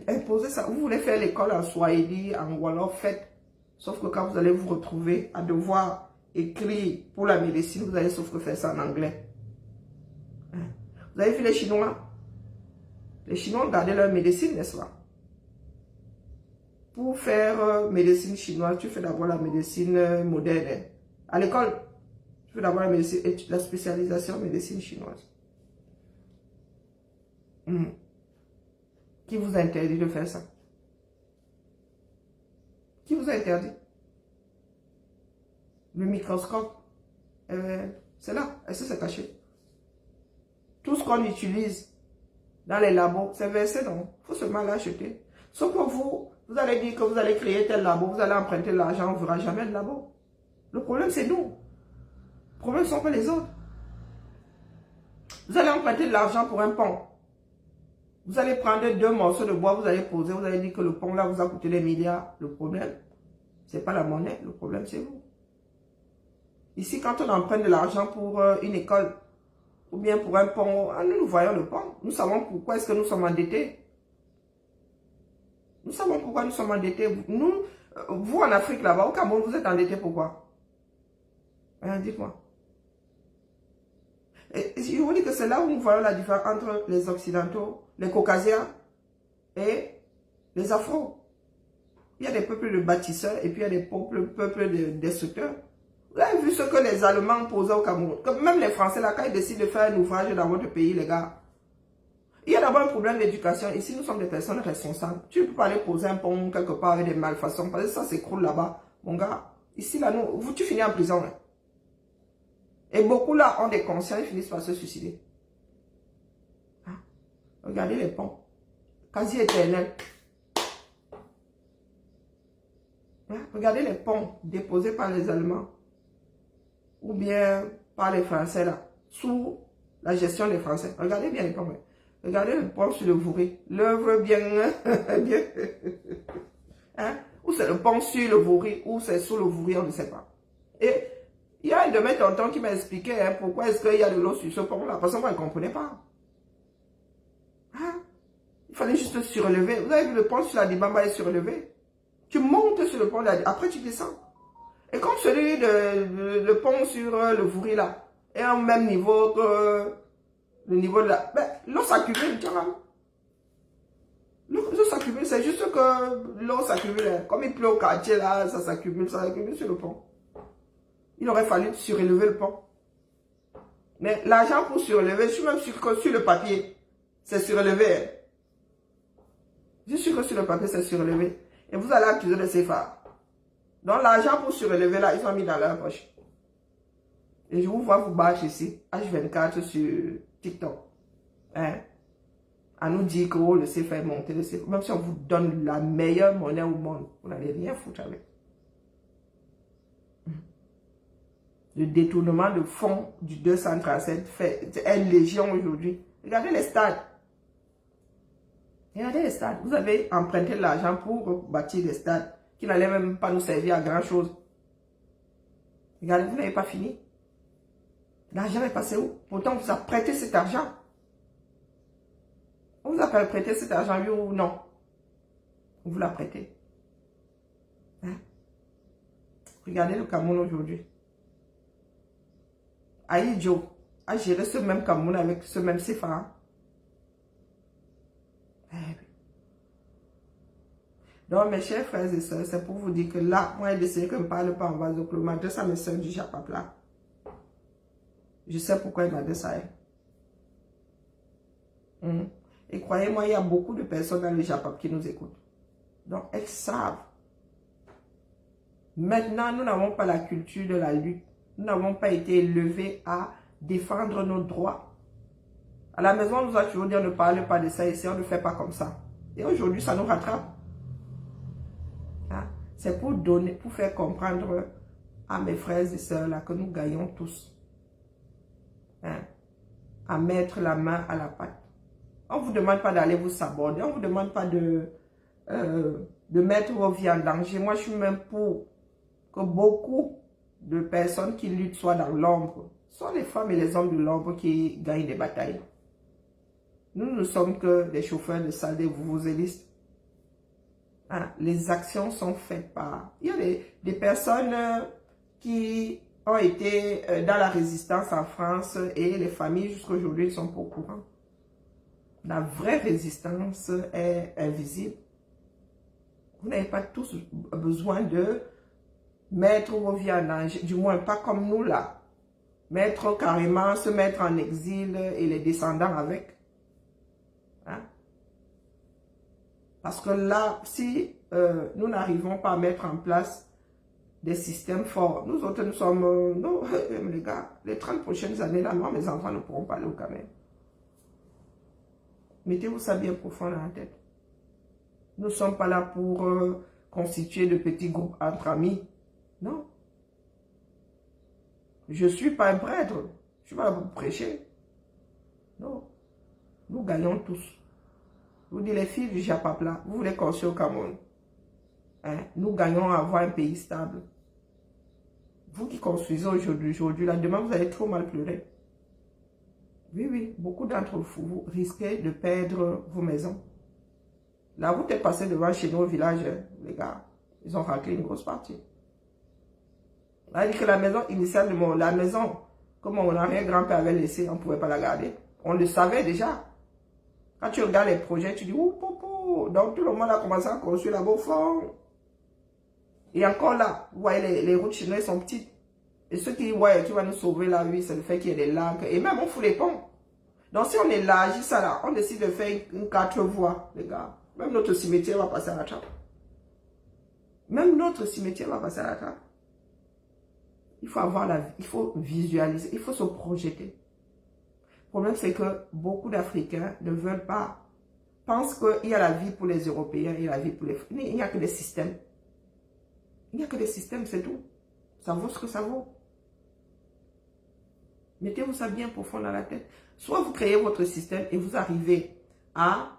Imposez ça. Vous voulez faire l'école en Swahili, en Wolof, faites. Sauf que quand vous allez vous retrouver à devoir écrire pour la médecine, vous allez sauf que faire ça en anglais. Vous avez vu les Chinois? Les Chinois ont gardé leur médecine, n'est-ce pas? Pour faire médecine chinoise, tu fais d'abord la médecine moderne. À l'école, tu fais d'abord la spécialisation médecine chinoise. Qui vous a interdit de faire ça? Qui vous a interdit? Le microscope, c'est là. Est-ce que c'est caché? Tout ce qu'on utilise dans les labos, c'est versé, non? Il faut seulement l'acheter. Sauf que vous allez dire que vous allez créer tel labo, vous allez emprunter l'argent, on ne verra jamais de labo. Le problème, c'est nous. Le problème, ce ne sont pas les autres. Vous allez emprunter de l'argent pour un pont. Vous allez prendre 2 morceaux de bois, vous allez poser, vous allez dire que le pont là vous a coûté des milliards. Le problème, ce n'est pas la monnaie, le problème, c'est vous. Ici, quand on emprunte de l'argent pour une école, ou bien pour un pont, nous voyons le pont. Nous savons pourquoi est-ce que nous sommes endettés. Nous savons pourquoi nous sommes endettés. Vous en Afrique là-bas, au Cameroun, vous êtes endettés pourquoi? Dites-moi. Et je vous dis que c'est là où nous voyons la différence entre les Occidentaux, les Caucasiens et les Afro. Il y a des peuples de bâtisseurs et puis il y a des peuples de destructeurs. Vous avez vu ce que les Allemands posaient au Cameroun. Même les Français, là, quand ils décident de faire un ouvrage dans votre pays, les gars, il y a d'abord un problème d'éducation. Ici, nous sommes des personnes responsables. Tu ne peux pas aller poser un pont quelque part avec des malfaçons. Parce que ça s'écroule là-bas. Mon gars, ici, là, tu finis en prison. Hein. Et beaucoup, là, ont des consciences et finissent par se suicider. Hein? Regardez les ponts. Quasi éternels. Hein? Regardez les ponts déposés par les Allemands ou bien par les Français là, sous la gestion des Français. Regardez bien les ponts. Ouais. Regardez le pont sur le Vouri. L'œuvre bien... bien hein? Ou c'est le pont sur le Vouri, ou c'est sous le Vouri, on ne sait pas. Et il y a un de mes tontons qui m'a expliqué hein, pourquoi est-ce qu'il y a de l'eau sur ce pont-là. Parce que moi, je ne comprenais pas. Hein? Il fallait juste surlever. Vous avez vu le pont sur la Dibamba est surlevé. Tu montes sur le pont, là, après tu descends. Et comme celui de le pont sur le Vouri là, est au même niveau que le niveau de la... Ben, l'eau s'accumule, tu vois. L'eau s'accumule, c'est juste que l'eau s'accumule. Comme il pleut au quartier là, ça s'accumule sur le pont. Il aurait fallu surélever le pont. Mais l'argent pour surélever, je suis même sûr que sur le papier, c'est surélevé. Je suis sûr que sur le papier, c'est surélevé. Et vous allez accuser le CFA. Donc l'argent pour surélever là, ils ont mis dans leur poche. Et je vous vois vous bâcher ici, H24 sur TikTok. Hein? À nous dire que oh, le CFA est monté, le CFA. Même si on vous donne la meilleure monnaie au monde, vous n'allez rien foutre avec. Le détournement de fonds du 237 est légion aujourd'hui. Regardez les stades. Regardez les stades. Vous avez emprunté de l'argent pour bâtir des stades qui n'allaient même pas nous servir à grand chose. Regardez, vous n'avez pas fini. L'argent est passé où? Pourtant, on vous a prêté cet argent. On vous a prêté cet argent, oui ou non? On vous l'a prêté. Hein? Regardez le Cameroun aujourd'hui. Aïdjo a géré ce même Cameroun avec ce même CFA. Donc, mes chers frères et sœurs, c'est pour vous dire que là, moi, je sais que je ne parle pas en vaso-clos. Je m'adresse à mes sœurs du Japapla. Je sais pourquoi je m'adresse à elles. Et croyez-moi, il y a beaucoup de personnes dans le Japap qui nous écoutent. Donc, elles savent. Maintenant, nous n'avons pas la culture de la lutte. Nous n'avons pas été élevés à défendre nos droits. À la maison, on nous a toujours dit, ne parlez pas de ça ici, on ne fait pas comme ça. Et aujourd'hui, ça nous rattrape. Hein? C'est pour donner, pour faire comprendre à mes frères et sœurs là que nous gagnons tous. Hein? À mettre la main à la pâte. On ne vous demande pas d'aller vous saborder. On ne vous demande pas de mettre vos vies en danger. Moi, je suis même pour que beaucoup de personnes qui luttent soient dans l'ombre. Ce sont les femmes et les hommes de l'ombre qui gagnent des batailles. Nous ne sommes que des chauffeurs de salle, des vuvuzelistes. Hein? Les actions sont faites par... Il y a des personnes qui ont été dans la résistance en France et les familles jusqu'à aujourd'hui ne sont pas au courant. La vraie résistance est invisible. Vous n'avez pas tous besoin de mettre vos vies en danger, du moins pas comme nous là. Mettre carrément, se mettre en exil et les descendants avec. Hein? Parce que là, si nous n'arrivons pas à mettre en place des systèmes forts, nous autres nous sommes, non, les gars, les 30 prochaines années là, moi mes enfants ne pourront pas aller au Cameroun. Mettez-vous ça bien profond dans la tête. Nous ne sommes pas là pour constituer de petits groupes entre amis. Non. Je ne suis pas un prêtre. Je ne suis pas là pour prêcher. Non. Nous gagnons tous. Je vous dis, les filles du Japapla, vous voulez construire au Cameroun. Hein? Nous gagnons à avoir un pays stable. Vous qui construisez aujourd'hui, là, demain, vous allez trop mal pleurer. Oui, oui, beaucoup d'entre vous risquez de perdre vos maisons. La route est passée devant chez nous au village, les gars. Ils ont raclé une grosse partie. On a dit que la maison initiale, la maison que mon arrière-grand-père avait laissée, on ne pouvait pas la garder. On le savait déjà. Quand tu regardes les projets, tu dis, ouh, popo. Donc tout le monde a commencé à construire là-bas au fond. Et encore là, vous voyez, les routes chinoises sont petites. Et ceux qui voient, tu vas nous sauver là, oui, c'est le fait qu'il y ait des lacs. Et même, on fout les ponts. Donc, si on élargit ça là, on décide de faire une 4 voies, les gars. Même notre cimetière va passer à la trappe. Même notre cimetière va passer à la trappe. Il faut avoir la vie, il faut visualiser, il faut se projeter. Le problème, c'est que beaucoup d'Africains ne veulent pas, pensent qu'il y a la vie pour les Européens et la vie pour les... Il n'y a que des systèmes. Il n'y a que des systèmes, c'est tout. Ça vaut ce que ça vaut. Mettez-vous ça bien profond dans la tête. Soit vous créez votre système et vous arrivez à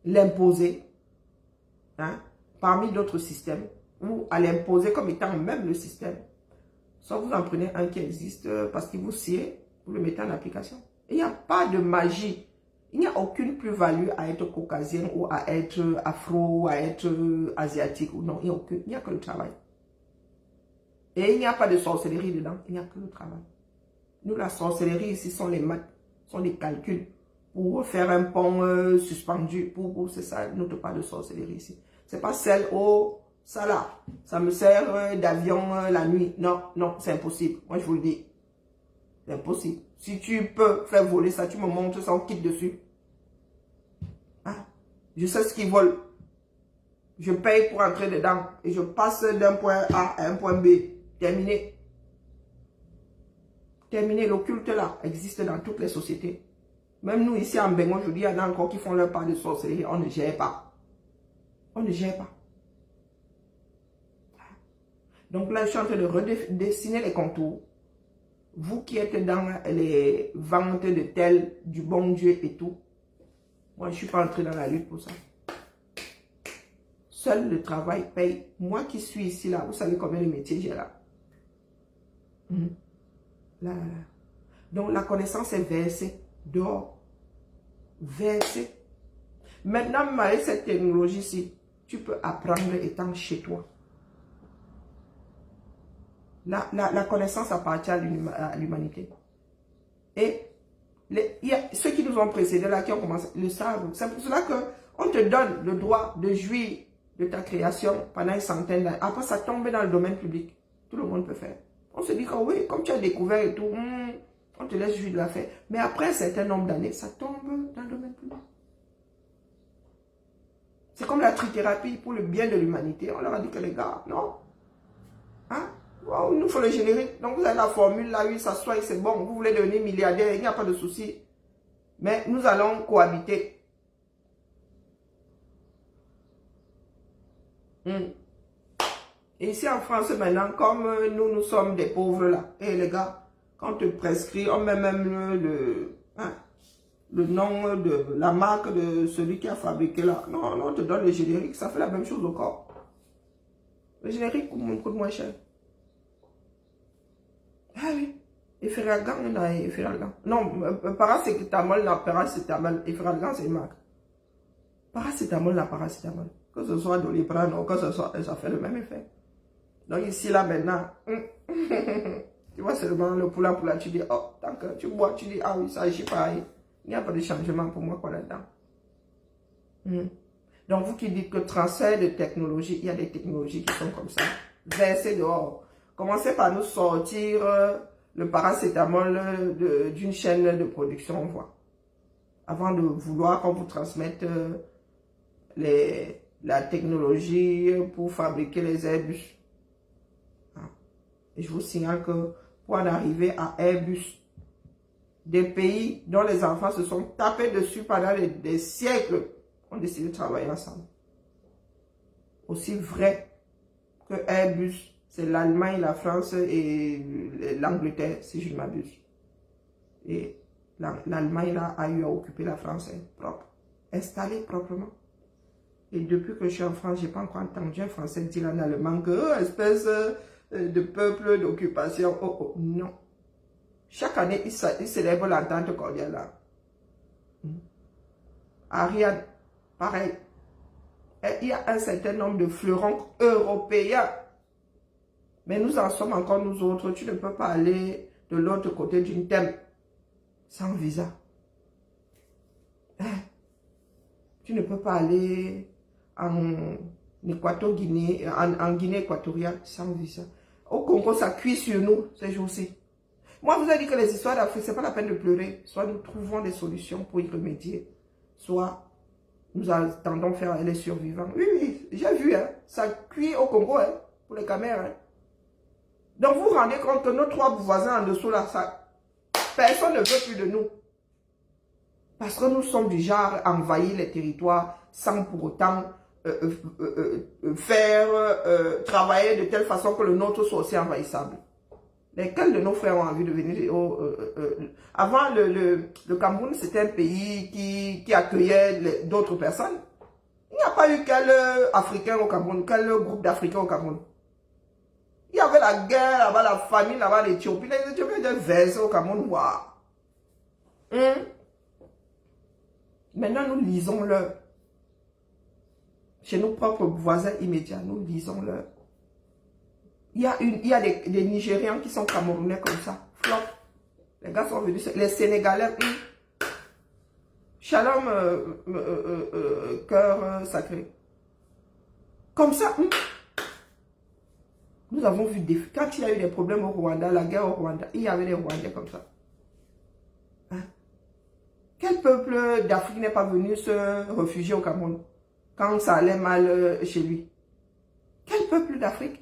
l'imposer, hein, parmi d'autres systèmes, ou à l'imposer comme étant même le système. Soit vous en prenez un qui existe parce qu'il vous sied, vous le mettez en application. Il n'y a pas de magie. Il n'y a aucune plus-value à être caucasien ou à être afro, ou à être asiatique. Ou non, il n'y a que le travail. Et il n'y a pas de sorcellerie dedans. Il n'y a que le travail. Nous, la sorcellerie ici sont les maths, sont les calculs. Pour faire un pont suspendu, c'est ça, nous ne pas de sorcellerie ici. C'est pas celle, oh, ça là, ça me sert d'avion la nuit. Non, non, c'est impossible. Moi, je vous le dis. C'est impossible. Si tu peux faire voler ça, tu me montres ça, on quitte dessus. Hein? Je sais ce qu'ils volent. Je paye pour entrer dedans et je passe d'un point A à un point B. Terminé. Terminé. L'occulte là existe dans toutes les sociétés. Même nous ici en Bengo, je dis, il y en a encore qui font leur part de sorcellerie. On ne gère pas. On ne gère pas. Donc là, je suis en train de redessiner les contours. Vous qui êtes dans les ventes de tel, du bon Dieu et tout, moi, je ne suis pas entré dans la lutte pour ça. Seul le travail paye. Moi qui suis ici, là, vous savez combien de métiers j'ai là. Là. Donc, la connaissance est versée dehors. Versée. Maintenant, avec cette technologie-ci, tu peux apprendre étant chez toi. La connaissance appartient à l'humanité. Et il y a ceux qui nous ont précédés, là, qui ont commencé, le savent. C'est pour cela qu'on te donne le droit de jouir de ta création pendant une centaine d'années. Après, ça tombe dans le domaine public. Tout le monde peut faire. On se dit que oui, comme tu as découvert et tout, on te laisse jouir de l'affaire. Mais après un certain nombre d'années, ça tombe dans le domaine public. C'est comme la trithérapie pour le bien de l'humanité. On leur a dit que les gars, non. Hein? Wow, il nous faut le générique. Donc vous avez la formule là, oui, ça soit, c'est bon. Vous voulez devenir milliardaire, il n'y a pas de souci. Mais nous allons cohabiter. Et ici en France maintenant, comme nous sommes des pauvres là, et les gars, quand on te prescrit, on met même le nom de la marque de celui qui a fabriqué là. Non, non, on te donne le générique, ça fait la même chose au corps. Le générique coûte moins cher. Ah oui, Efferalgan, on a Efferalgan. Non, paracétamol, la paracétamol, Efferalgan c'est une marque. Paracétamol, la paracétamol. Que ce soit Doliprane ou que ce soit, ça fait le même effet. Donc ici, là, maintenant, tu vois seulement le poula, tu dis, oh, tant que tu bois, tu dis, ah oui, ça agit pareil. Il n'y a pas de changement pour moi quoi là-dedans. Donc vous qui dites que transfert de technologie, il y a des technologies qui sont comme ça, versées dehors. Commencez par nous sortir le paracétamol d'une chaîne de production, on voit. Avant de vouloir qu'on vous transmette la technologie pour fabriquer les Airbus. Et je vous signale que pour en arriver à Airbus, des pays dont les enfants se sont tapés dessus pendant des siècles ont décidé de travailler ensemble. Aussi vrai que Airbus, c'est l'Allemagne, la France et l'Angleterre, si je ne m'abuse. Et l'Allemagne là a eu à occuper la France propre, installée proprement. Et depuis que je suis en France, je n'ai pas encore entendu un Français dire en allemand que espèce de peuple d'occupation. Oh, oh, non. Chaque année, il célèbre l'entente cordiale là. Ariane, pareil. Et il y a un certain nombre de fleurons européens. Mais nous en sommes encore nous autres. Tu ne peux pas aller de l'autre côté d'une thème sans visa. Tu ne peux pas aller en Équateur-Guinée, en Guinée équatoriale sans visa. Au Congo, ça cuit sur nous ces jours-ci. Moi, je vous ai dit que les histoires d'Afrique, ce n'est pas la peine de pleurer. Soit nous trouvons des solutions pour y remédier, soit nous attendons faire les survivants. Oui, oui, j'ai vu, hein, ça cuit au Congo, hein, pour les caméras. Hein. Donc, vous vous rendez compte que nos trois voisins en dessous, là, personne ne veut plus de nous. Parce que nous sommes du genre à envahir les territoires sans pour autant faire travailler de telle façon que le nôtre soit aussi envahissable. Lesquels de nos frères ont envie de venir avant, le Cameroun, c'était un pays qui accueillait d'autres personnes. Il n'y a pas eu quel Africain au Cameroun, quel groupe d'Africains au Cameroun. Il y avait la guerre, là-bas, la famine, là-bas, l'Éthiopie. Les Éthiopiens étaient versés au Cameroun. Waouh. Maintenant, nous lisons-leur. Chez nos propres voisins immédiats, nous lisons-leur. Il y a des Nigérians qui sont Camerounais comme ça. Flop. Les gars sont venus. Les Sénégalais. Shalom, cœur sacré. Comme ça. Nous avons vu des... Quand il y a eu des problèmes au Rwanda, la guerre au Rwanda, il y avait des Rwandais comme ça. Hein? Quel peuple d'Afrique n'est pas venu se réfugier au Cameroun quand ça allait mal chez lui? Quel peuple d'Afrique?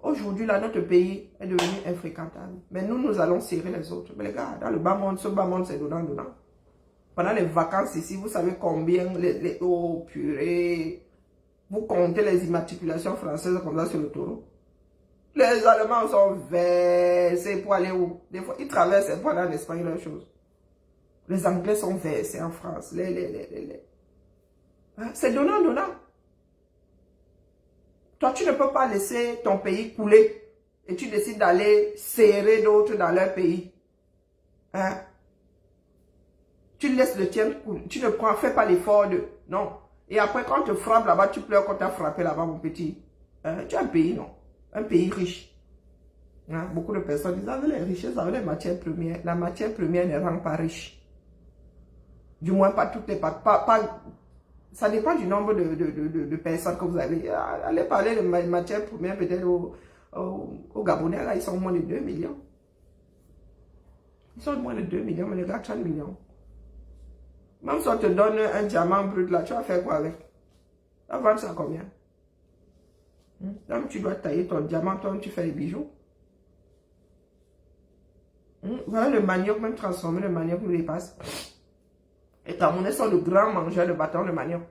Aujourd'hui, là, notre pays est devenu infréquentable. Mais nous allons serrer les autres. Mais les gars, dans le bas monde, ce bas monde, c'est donnant. Pendant les vacances ici, vous savez combien oh purée, vous comptez les immatriculations françaises comme ça sur le taureau. Les Allemands sont versés pour aller où? Des fois, ils traversent pour aller en Espagne, leur chose. Les Anglais sont versés en France. Hein? C'est donnant. Toi, tu ne peux pas laisser ton pays couler et tu décides d'aller serrer d'autres dans leur pays. Hein? Tu laisses le tien couler. Tu ne fais pas l'effort de... Non. Et après, quand on te frappe là-bas, tu pleures quand tu as frappé là-bas, mon petit. Hein? Tu as un pays, non? Un pays riche. Hein? Beaucoup de personnes disent, avec les richesses, avec les matières premières. La matière première ne rend pas riche. Du moins, pas toutes les... Ça dépend du nombre de personnes que vous avez. Allez parler de matière première peut-être au Gabonais. Là, ils sont moins de 2 millions. Ils sont moins de 2 millions, mais les gars, 30 millions. Même si on te donne un diamant brut là, tu vas faire quoi avec? Tu vas vendre ça combien? Donc tu dois tailler ton diamant, toi tu fais les bijoux. Voilà le manioc, même transformer le manioc nous dépasse. Les Camerounais sont de grands mangeurs de bâtons de manioc.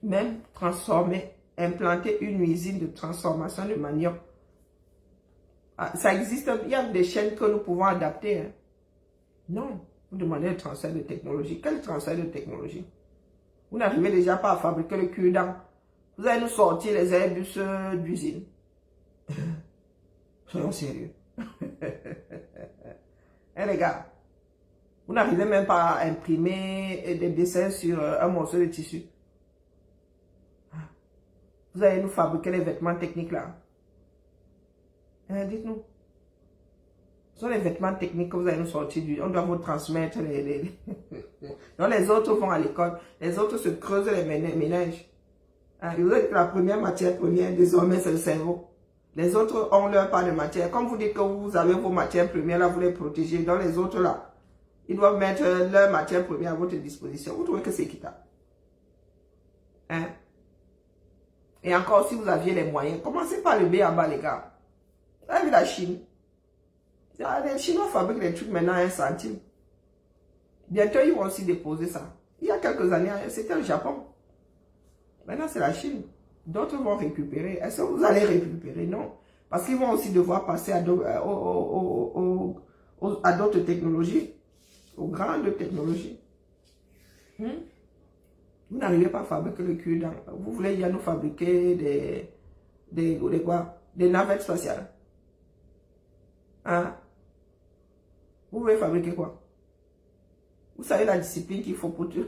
Même transformer, implanter une usine de transformation de manioc. Ah, ça existe, il y a des chaînes que nous pouvons adapter. Hein. Non, vous demandez le transfert de technologie. Quel transfert de technologie? Vous n'arrivez déjà pas à fabriquer le cure-dent. Vous allez nous sortir les Airbus d'usine. Soyons sérieux. Hein, les gars, vous n'arrivez même pas à imprimer des dessins sur un morceau de tissu. Vous allez nous fabriquer les vêtements techniques là. Hein, dites-nous. Ce sont les vêtements techniques que vous allez nous sortir. On doit vous transmettre Donc les autres vont à l'école. Les autres se creusent les ménages. Hein, vous êtes la première matière première, désormais c'est le cerveau. Les autres ont leur part de matière. Comme vous dites que vous avez vos matières premières là, vous les protégez. Donc les autres là, ils doivent mettre leur matière première à votre disposition. Vous trouvez que c'est équitable? Hein? Et encore, si vous aviez les moyens, commencez par le B en bas, les gars. Vous avez vu la Chine? Les Chinois fabriquent des trucs maintenant à 1 centime. Bientôt, ils vont aussi déposer ça. Il y a quelques années, c'était le Japon. Maintenant, c'est la Chine. D'autres vont récupérer. Est-ce que vous allez récupérer? Non. Parce qu'ils vont aussi devoir passer à d'autres technologies. Aux grandes technologies. Vous n'arrivez pas à fabriquer le cul-dent. Vous voulez y nous fabriquer des navettes spatiales. Hein? Vous voulez fabriquer quoi? Vous savez la discipline qu'il faut pour tout.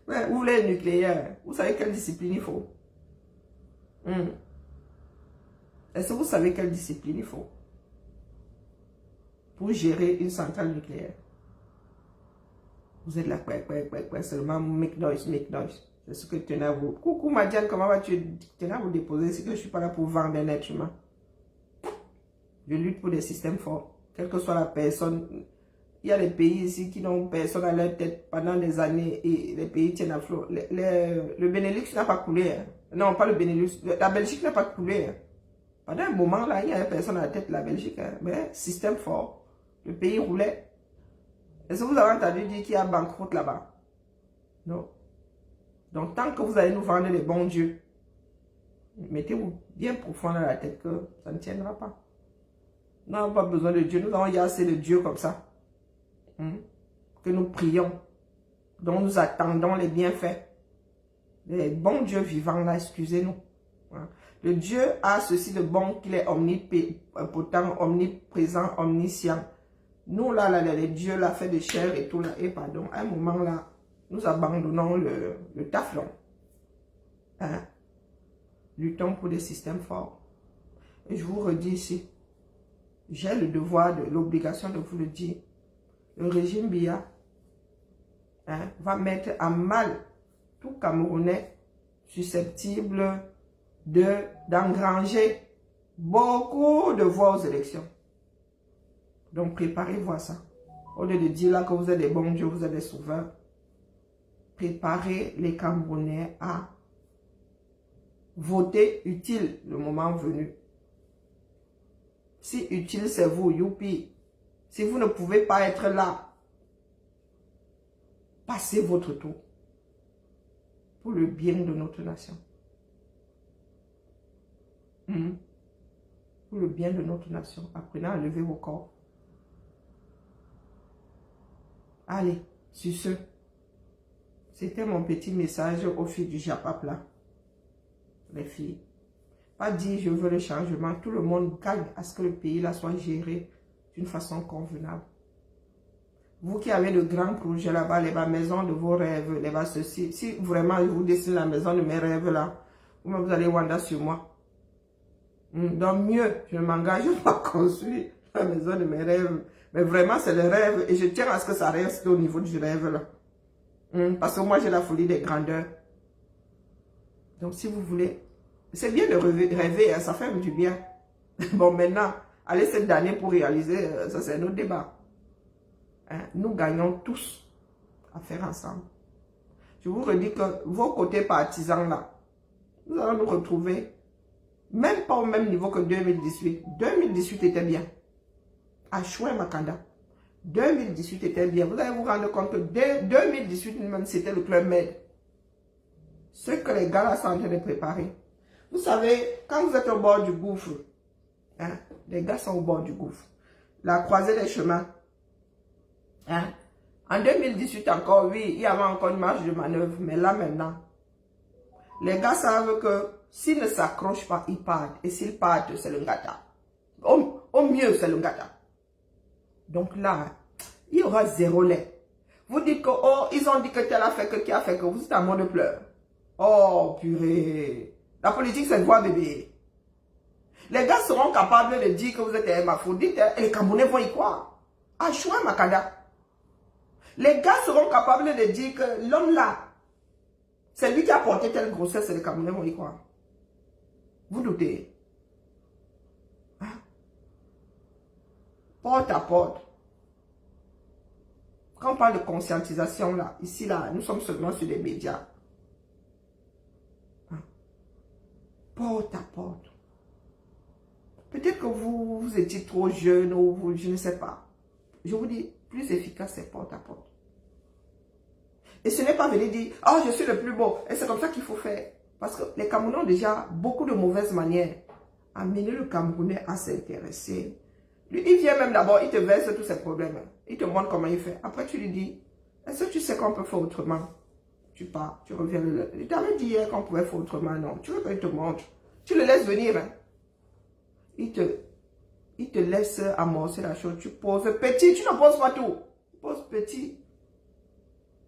Ouais, vous voulez le nucléaire. Vous savez quelle discipline il faut? Est-ce que vous savez quelle discipline il faut pour gérer une centrale nucléaire? Vous êtes là, seulement make noise. C'est ce que tu tenais à vous. Coucou Madiane, comment vas-tu? Tenais à vous déposer, c'est que je ne suis pas là pour vendre un être humain. Je lutte pour des systèmes forts. Quelle que soit la personne. Il y a des pays ici qui n'ont personne à leur tête pendant des années et les pays tiennent à flot. Le Benelux n'a pas coulé. Hein. Non, pas le Benelux. La Belgique n'a pas coulé. Hein. Pendant un moment, là, il n'y avait personne à la tête de la Belgique. Hein. Mais système fort. Le pays roulait. Est-ce que vous avez entendu dire qu'il y a banqueroute là-bas? Non. Donc, tant que vous allez nous vendre les bons dieux, mettez-vous bien profond dans la tête que ça ne tiendra pas. Nous n'avons pas besoin de Dieu. Nous avons assez de Dieu comme ça. Que nous prions. Dont nous attendons les bienfaits. Les bons dieux vivants là, excusez-nous. Le Dieu a ceci de bon qu'il est omnipotent, omniprésent, omniscient. Nous là, les dieux là, fait de chair et tout là. Et pardon, à un moment là, nous abandonnons le taflon. Luttons pour des systèmes forts. Et je vous redis ici, j'ai le devoir, l'obligation de vous le dire. Le régime Biya va mettre à mal tout Camerounais susceptible d'engranger beaucoup de voix aux élections. Donc préparez-vous à ça. Au lieu de dire là que vous êtes des bons dieux, vous êtes des sauveurs, préparez les Camerounais à voter utile le moment venu. Si utile c'est vous, youpi. Si vous ne pouvez pas être là, passez votre tour pour le bien de notre nation. Pour le bien de notre nation. Apprenez à lever vos corps. Allez, sur ce, c'était mon petit message aux filles du Japap là. Les filles. Pas dire je veux le changement. Tout le monde gagne à ce que le pays là soit géré d'une façon convenable. Vous qui avez de grands projets là-bas, les maisons de vos rêves, les ceci. Si vraiment je vous dessine la maison de mes rêves là, vous allez Wanda sur moi. Donc mieux, je ne m'engage pas à construire la maison de mes rêves. Mais vraiment, c'est le rêve. Et je tiens à ce que ça reste au niveau du rêve là. Parce que moi, j'ai la folie des grandeurs. Donc si vous voulez, c'est bien de rêver, ça fait du bien. Bon, maintenant, allez cette année pour réaliser, ça c'est un autre débat. Nous gagnons tous à faire ensemble. Je vous redis que vos côtés partisans là, nous allons nous retrouver même pas au même niveau que 2018. 2018 était bien. À Chouin Makanda. 2018 était bien. Vous allez vous rendre compte que 2018 même c'était le Club Med. Ce que les gars là sont en train de préparer. Vous savez, quand vous êtes au bord du gouffre, les gars sont au bord du gouffre. La croisée des chemins. En 2018 encore, oui, il y avait encore une marge de manœuvre. Mais là maintenant, les gars savent que s'ils ne s'accrochent pas, ils partent. Et s'ils partent, c'est le gâteau. Au mieux, c'est le gâteau. Donc là, il y aura zéro lait. Vous dites que, oh, ils ont dit que tel a fait que, qui a fait que, vous êtes à mort de pleurs. Oh, purée. La politique, c'est quoi, bébé? Les gars seront capables de dire que vous êtes hermaphrodite et les Camerounais vont y croire. Ah, Chouin Makanda. Les gars seront capables de dire que l'homme là, c'est lui qui a porté telle grossesse et les Camerounais vont y croire. Vous doutez? Porte à porte. Quand on parle de conscientisation là, ici là, nous sommes seulement sur les médias. Porte à porte. Peut-être que vous étiez trop jeune ou vous, je ne sais pas. Je vous dis, plus efficace c'est porte à porte. Et ce n'est pas venir dire, oh je suis le plus beau. Et c'est comme ça qu'il faut faire. Parce que les Camerounais ont déjà beaucoup de mauvaises manières. Amener le Camerounais à s'intéresser. Lui, il vient même d'abord, il te verse tous ses problèmes. Il te montre comment il fait. Après, tu lui dis, est-ce que tu sais qu'on peut faire autrement? Tu pars, tu reviens. Il t'avait dit hier qu'on pouvait faire autrement. Non, tu veux qu'il te montre. Tu le laisses venir. Il te laisse amorcer la chose. Tu poses petit, tu ne poses pas tout. Tu poses petit.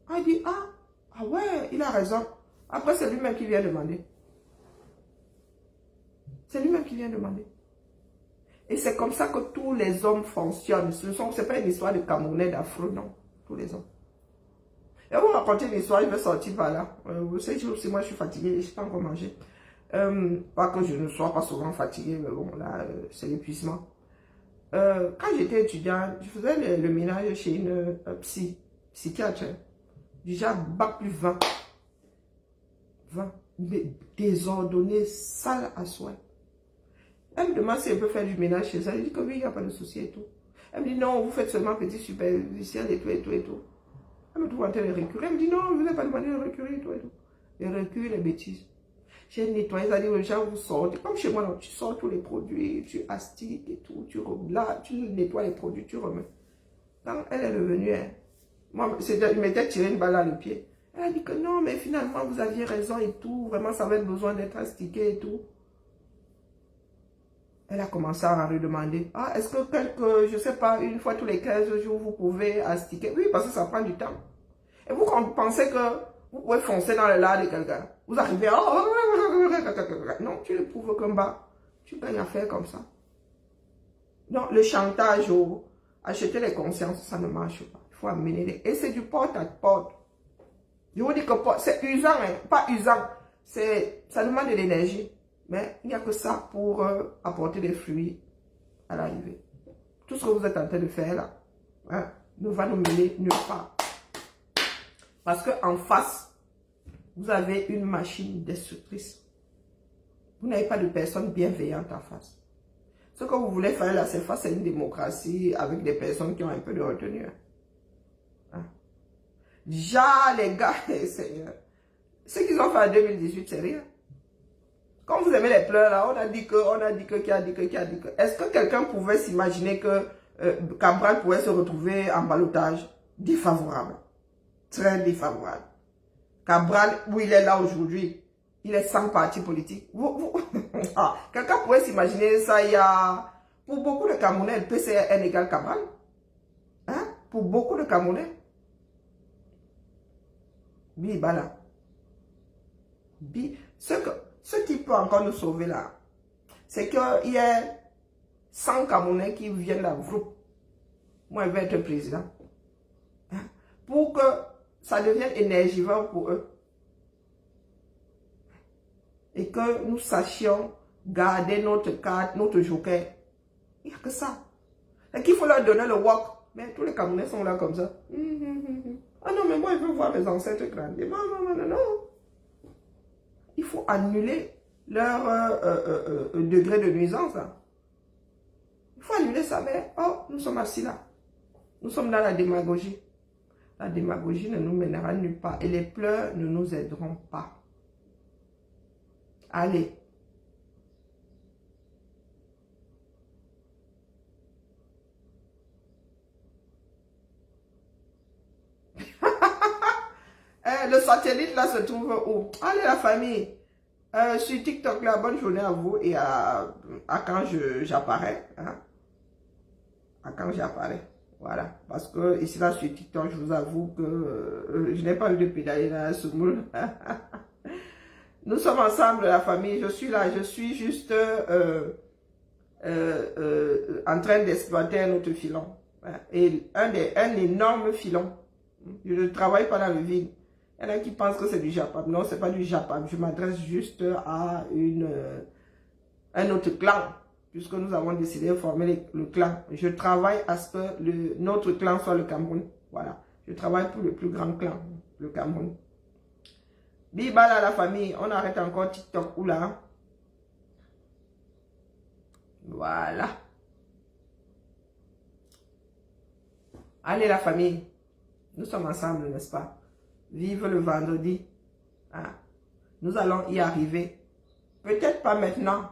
Ah, il dit, ah ouais, il a raison. Après, c'est lui-même qui vient demander. C'est lui-même qui vient demander. Et c'est comme ça que tous les hommes fonctionnent. Ce n'est pas une histoire de Camerounais, d'Afro, non. Tous les hommes. Et on va raconter une histoire, je vais sortir par là. Vous savez, moi je suis fatiguée, je n'ai pas encore mangé. Pas que je ne sois pas souvent fatiguée, mais bon, là, c'est l'épuisement. Quand j'étais étudiante, je faisais le ménage chez une psychiatre. Déjà, bac plus 20. 20. Mais désordonnée, sale à soin. Elle me demande si elle peut faire du ménage chez elle. Je dis que oui, il n'y a pas de souci et tout. Elle me dit non, vous faites seulement petit superficiel et tout et tout et tout. Elle me trouve en train de récurer. Elle me dit non, vous n'avez pas demandé de récurer et tout et tout. Et recule les bêtises. J'ai nettoyé, c'est-à-dire les gens vous sortent. Comme chez moi, non, tu sors tous les produits, tu astiques et tout, là, tu nettoies les produits, tu remets. Quand elle est revenue, hein, moi, je m'étais tiré une balle dans le pied. Elle a dit que non, mais finalement, vous aviez raison et tout. Vraiment, ça avait besoin d'être astiqué et tout. Elle a commencé à redemander. Ah, est-ce que je sais pas, une fois tous les 15 jours, vous pouvez astiquer? Oui, parce que ça prend du temps. Et vous, quand vous pensez que vous pouvez foncer dans le lard de quelqu'un, vous arrivez à... Non, tu ne prouves qu'un bas. Tu gagnes à faire comme ça. Non, le chantage ou acheter les consciences, ça ne marche pas. Il faut amener les... Et c'est du porte à porte. Je vous dis que c'est usant, hein, pas usant. Ça demande de l'énergie. Mais il n'y a que ça pour apporter des fruits à l'arrivée. Tout ce que vous êtes en train de faire là, hein, ne va nous mener nulle part. Parce qu'en face, vous avez une machine destructrice. Vous n'avez pas de personne bienveillante en face. Ce que vous voulez faire là, c'est face à une démocratie avec des personnes qui ont un peu de retenue. Hein. Déjà, les gars, Seigneur, ce qu'ils ont fait en 2018, c'est rien. Quand vous aimez les pleurs là, on a dit que. Est-ce que quelqu'un pouvait s'imaginer que Cabral pourrait se retrouver en ballottage? Défavorable. Très défavorable. Cabral, où il est là aujourd'hui, il est sans parti politique. Ah, quelqu'un pourrait s'imaginer ça, il y a... Pour beaucoup de Camerounais, le PCN égale Cabral. Hein? Pour beaucoup de Camerounais. Bibala. Ce qui peut encore nous sauver là, c'est qu'il y a 100 Camerounais qui viennent là, moi je vais être président. Hein? Pour que ça devienne énergivore pour eux. Et que nous sachions garder notre carte, notre joker. Il n'y a que ça. Et qu'il faut leur donner le wok. Mais tous les Camerounais sont là comme ça. Ah non, mais moi je veux voir mes ancêtres grandir. Non. Il faut annuler leur degré de nuisance. Là. Il faut annuler ça, mais oh, nous sommes assis là. Nous sommes dans la démagogie. La démagogie ne nous mènera nulle part. Et les pleurs ne nous aideront pas. Allez. Le satellite là se trouve où? Allez la famille. Sur TikTok là, bonne journée à vous et à quand j'apparais. Hein? À quand j'apparais. Voilà. Parce que ici là sur TikTok, je vous avoue que je n'ai pas eu de pédaler dans la semoule. Nous sommes ensemble la famille. Je suis là. Je suis juste en train d'exploiter un autre filon. Hein? Et un énorme filon. Je ne travaille pas dans le vide. Il y en a qui pensent que c'est du Japam. Non, ce n'est pas du Japam. Je m'adresse juste à un autre clan. Puisque nous avons décidé de former le clan. Je travaille à ce que notre clan soit le Cameroun. Voilà. Je travaille pour le plus grand clan, le Cameroun. Bibala la famille. On arrête encore TikTok. Oula. Voilà. Allez la famille. Nous sommes ensemble, n'est-ce pas? Vive le vendredi. Ah. Nous allons y arriver. Peut-être pas maintenant.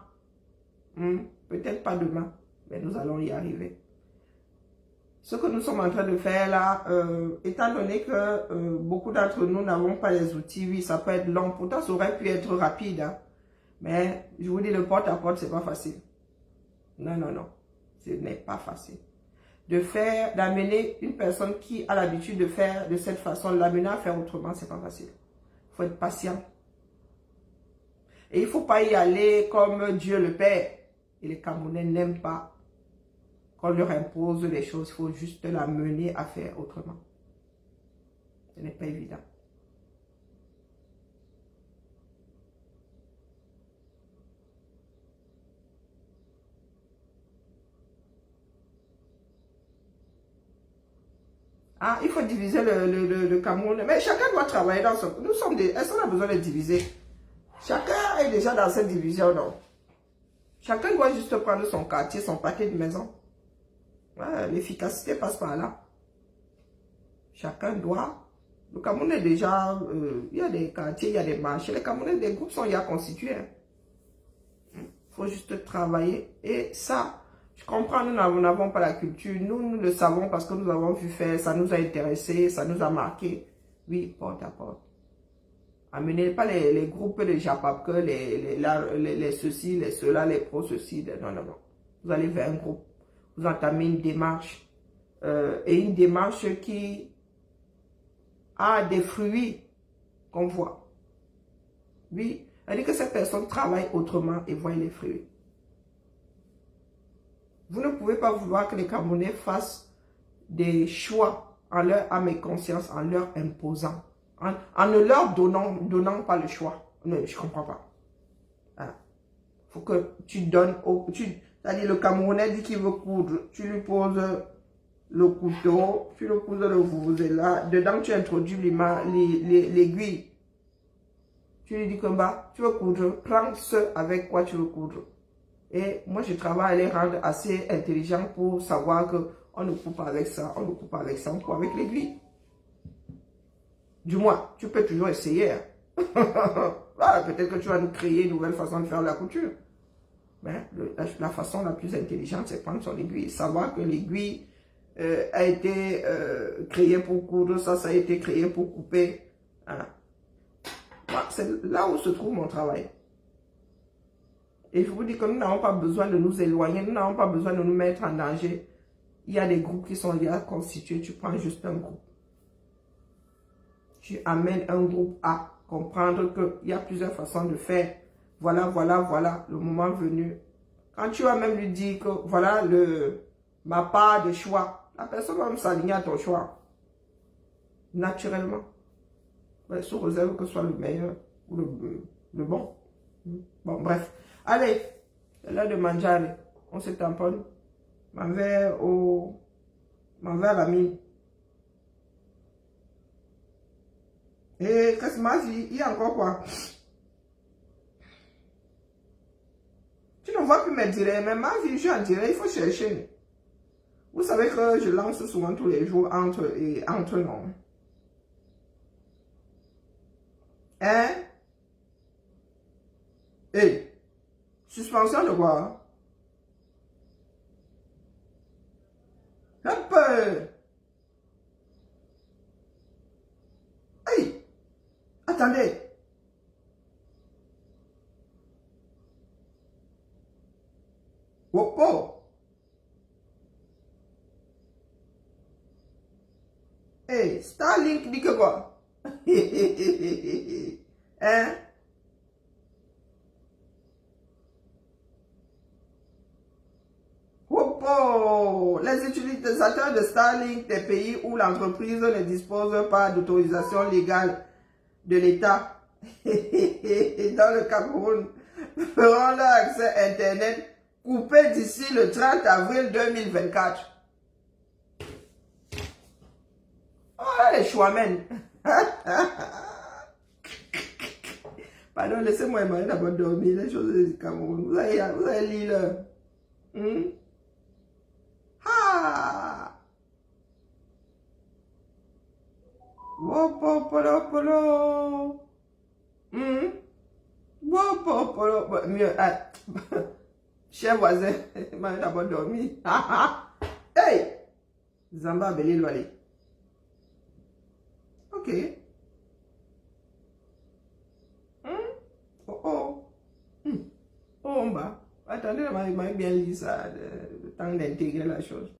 Peut-être pas demain. Mais nous allons y arriver. Ce que nous sommes en train de faire là, étant donné que beaucoup d'entre nous n'avons pas les outils, oui, ça peut être long. Pourtant, ça aurait pu être rapide. Hein. Mais je vous dis, le porte-à-porte, c'est pas facile. Non. Ce n'est pas facile. D'amener une personne qui a l'habitude de faire de cette façon, l'amener à faire autrement, c'est pas facile. Il faut être patient. Et il ne faut pas y aller comme Dieu le Père. Et les Camerounais n'aiment pas qu'on leur impose les choses. Il faut juste l'amener à faire autrement. Ce n'est pas évident. Ah, il faut diviser le Cameroun. Mais chacun doit travailler dans son... Nous sommes des... Est-ce qu'on a besoin de diviser? Chacun est déjà dans cette division, non? Chacun doit juste prendre son quartier, son paquet de maison. Ouais, l'efficacité passe par là. Chacun doit Le Cameroun est déjà, il y a des quartiers, il y a des marchés. Les Camerounais, des groupes sont déjà constitués. Il faut juste travailler. Et ça, je comprends, nous n'avons pas la culture. Nous le savons parce que nous avons vu faire, ça nous a intéressés, ça nous a marqué. Oui, porte à porte. Amenez pas les groupes de Japapke, les ceci, les cela, les pros ceci. Non, non, non. Vous allez vers un groupe. Vous entamez une démarche. Et une démarche qui a des fruits qu'on voit. Oui, elle dit que ces personnes travaillent autrement et voient les fruits. Vous ne pouvez pas vouloir que les Camerounais fassent des choix en leur âme et conscience, en leur imposant, en ne leur donnant pas le choix. Non, je ne comprends pas. Il faut que tu donnes, c'est-à-dire le Camerounais dit qu'il veut coudre, tu lui poses le couteau, tu le poses le vuvuzela, dedans tu introduis l'aiguille. Tu lui dis que bah, tu veux coudre, prends ce avec quoi tu veux coudre. Et moi je travaille à les rendre assez intelligents pour savoir que on ne coupe pas avec ça, on ne coupe pas avec ça, on coupe avec l'aiguille. Du moins, tu peux toujours essayer. Voilà, peut-être que tu vas nous créer une nouvelle façon de faire la couture. Mais la façon la plus intelligente, c'est prendre son aiguille. Savoir que l'aiguille a été créée pour coudre, ça a été créé pour couper. Voilà. C'est là où se trouve mon travail. Et je vous dis que nous n'avons pas besoin de nous éloigner, nous n'avons pas besoin de nous mettre en danger. Il y a des groupes qui sont déjà constitués, tu prends juste un groupe. Tu amènes un groupe à comprendre qu'il y a plusieurs façons de faire. Voilà, voilà, voilà, le moment venu. Quand tu vas même lui dire que voilà ma part de choix, la personne va même s'aligner à ton choix. Naturellement. Ouais, sous réserve que ce soit le meilleur ou le bon. Bon, bref. Allez, c'est l'heure de manger. On se tamponne. M'en vais à la mine. Et qu'est-ce que il y a encore quoi? Tu ne vois plus mes directs, mais ma vie, je suis en direct, il faut chercher. Vous savez que je lance souvent tous les jours entre noms. Hein? Hey, suspension de quoi? Un peu. Hey, attendez. Oh, oh. Hey, Starlink dit que quoi? Hein? Oh, oh. Les utilisateurs de Starlink des pays où l'entreprise ne dispose pas d'autorisation légale de l'État dans le Cameroun feront leur accès Internet coupé d'ici le 30 avril 2024. Oh, les chouamens. Pardon, laissez-moi d'abord dormir les choses du Cameroun. Vous allez lire le... Ah! Wopopolopolo. Wopopolo. Mieux. Cher voisin, m'a d'abord dormi. Hey! Zamba Belé Loalé. Ok. Oh oh. Oh, on va. Attendez, m'a bien lu ça, le temps d'intégrer la chose.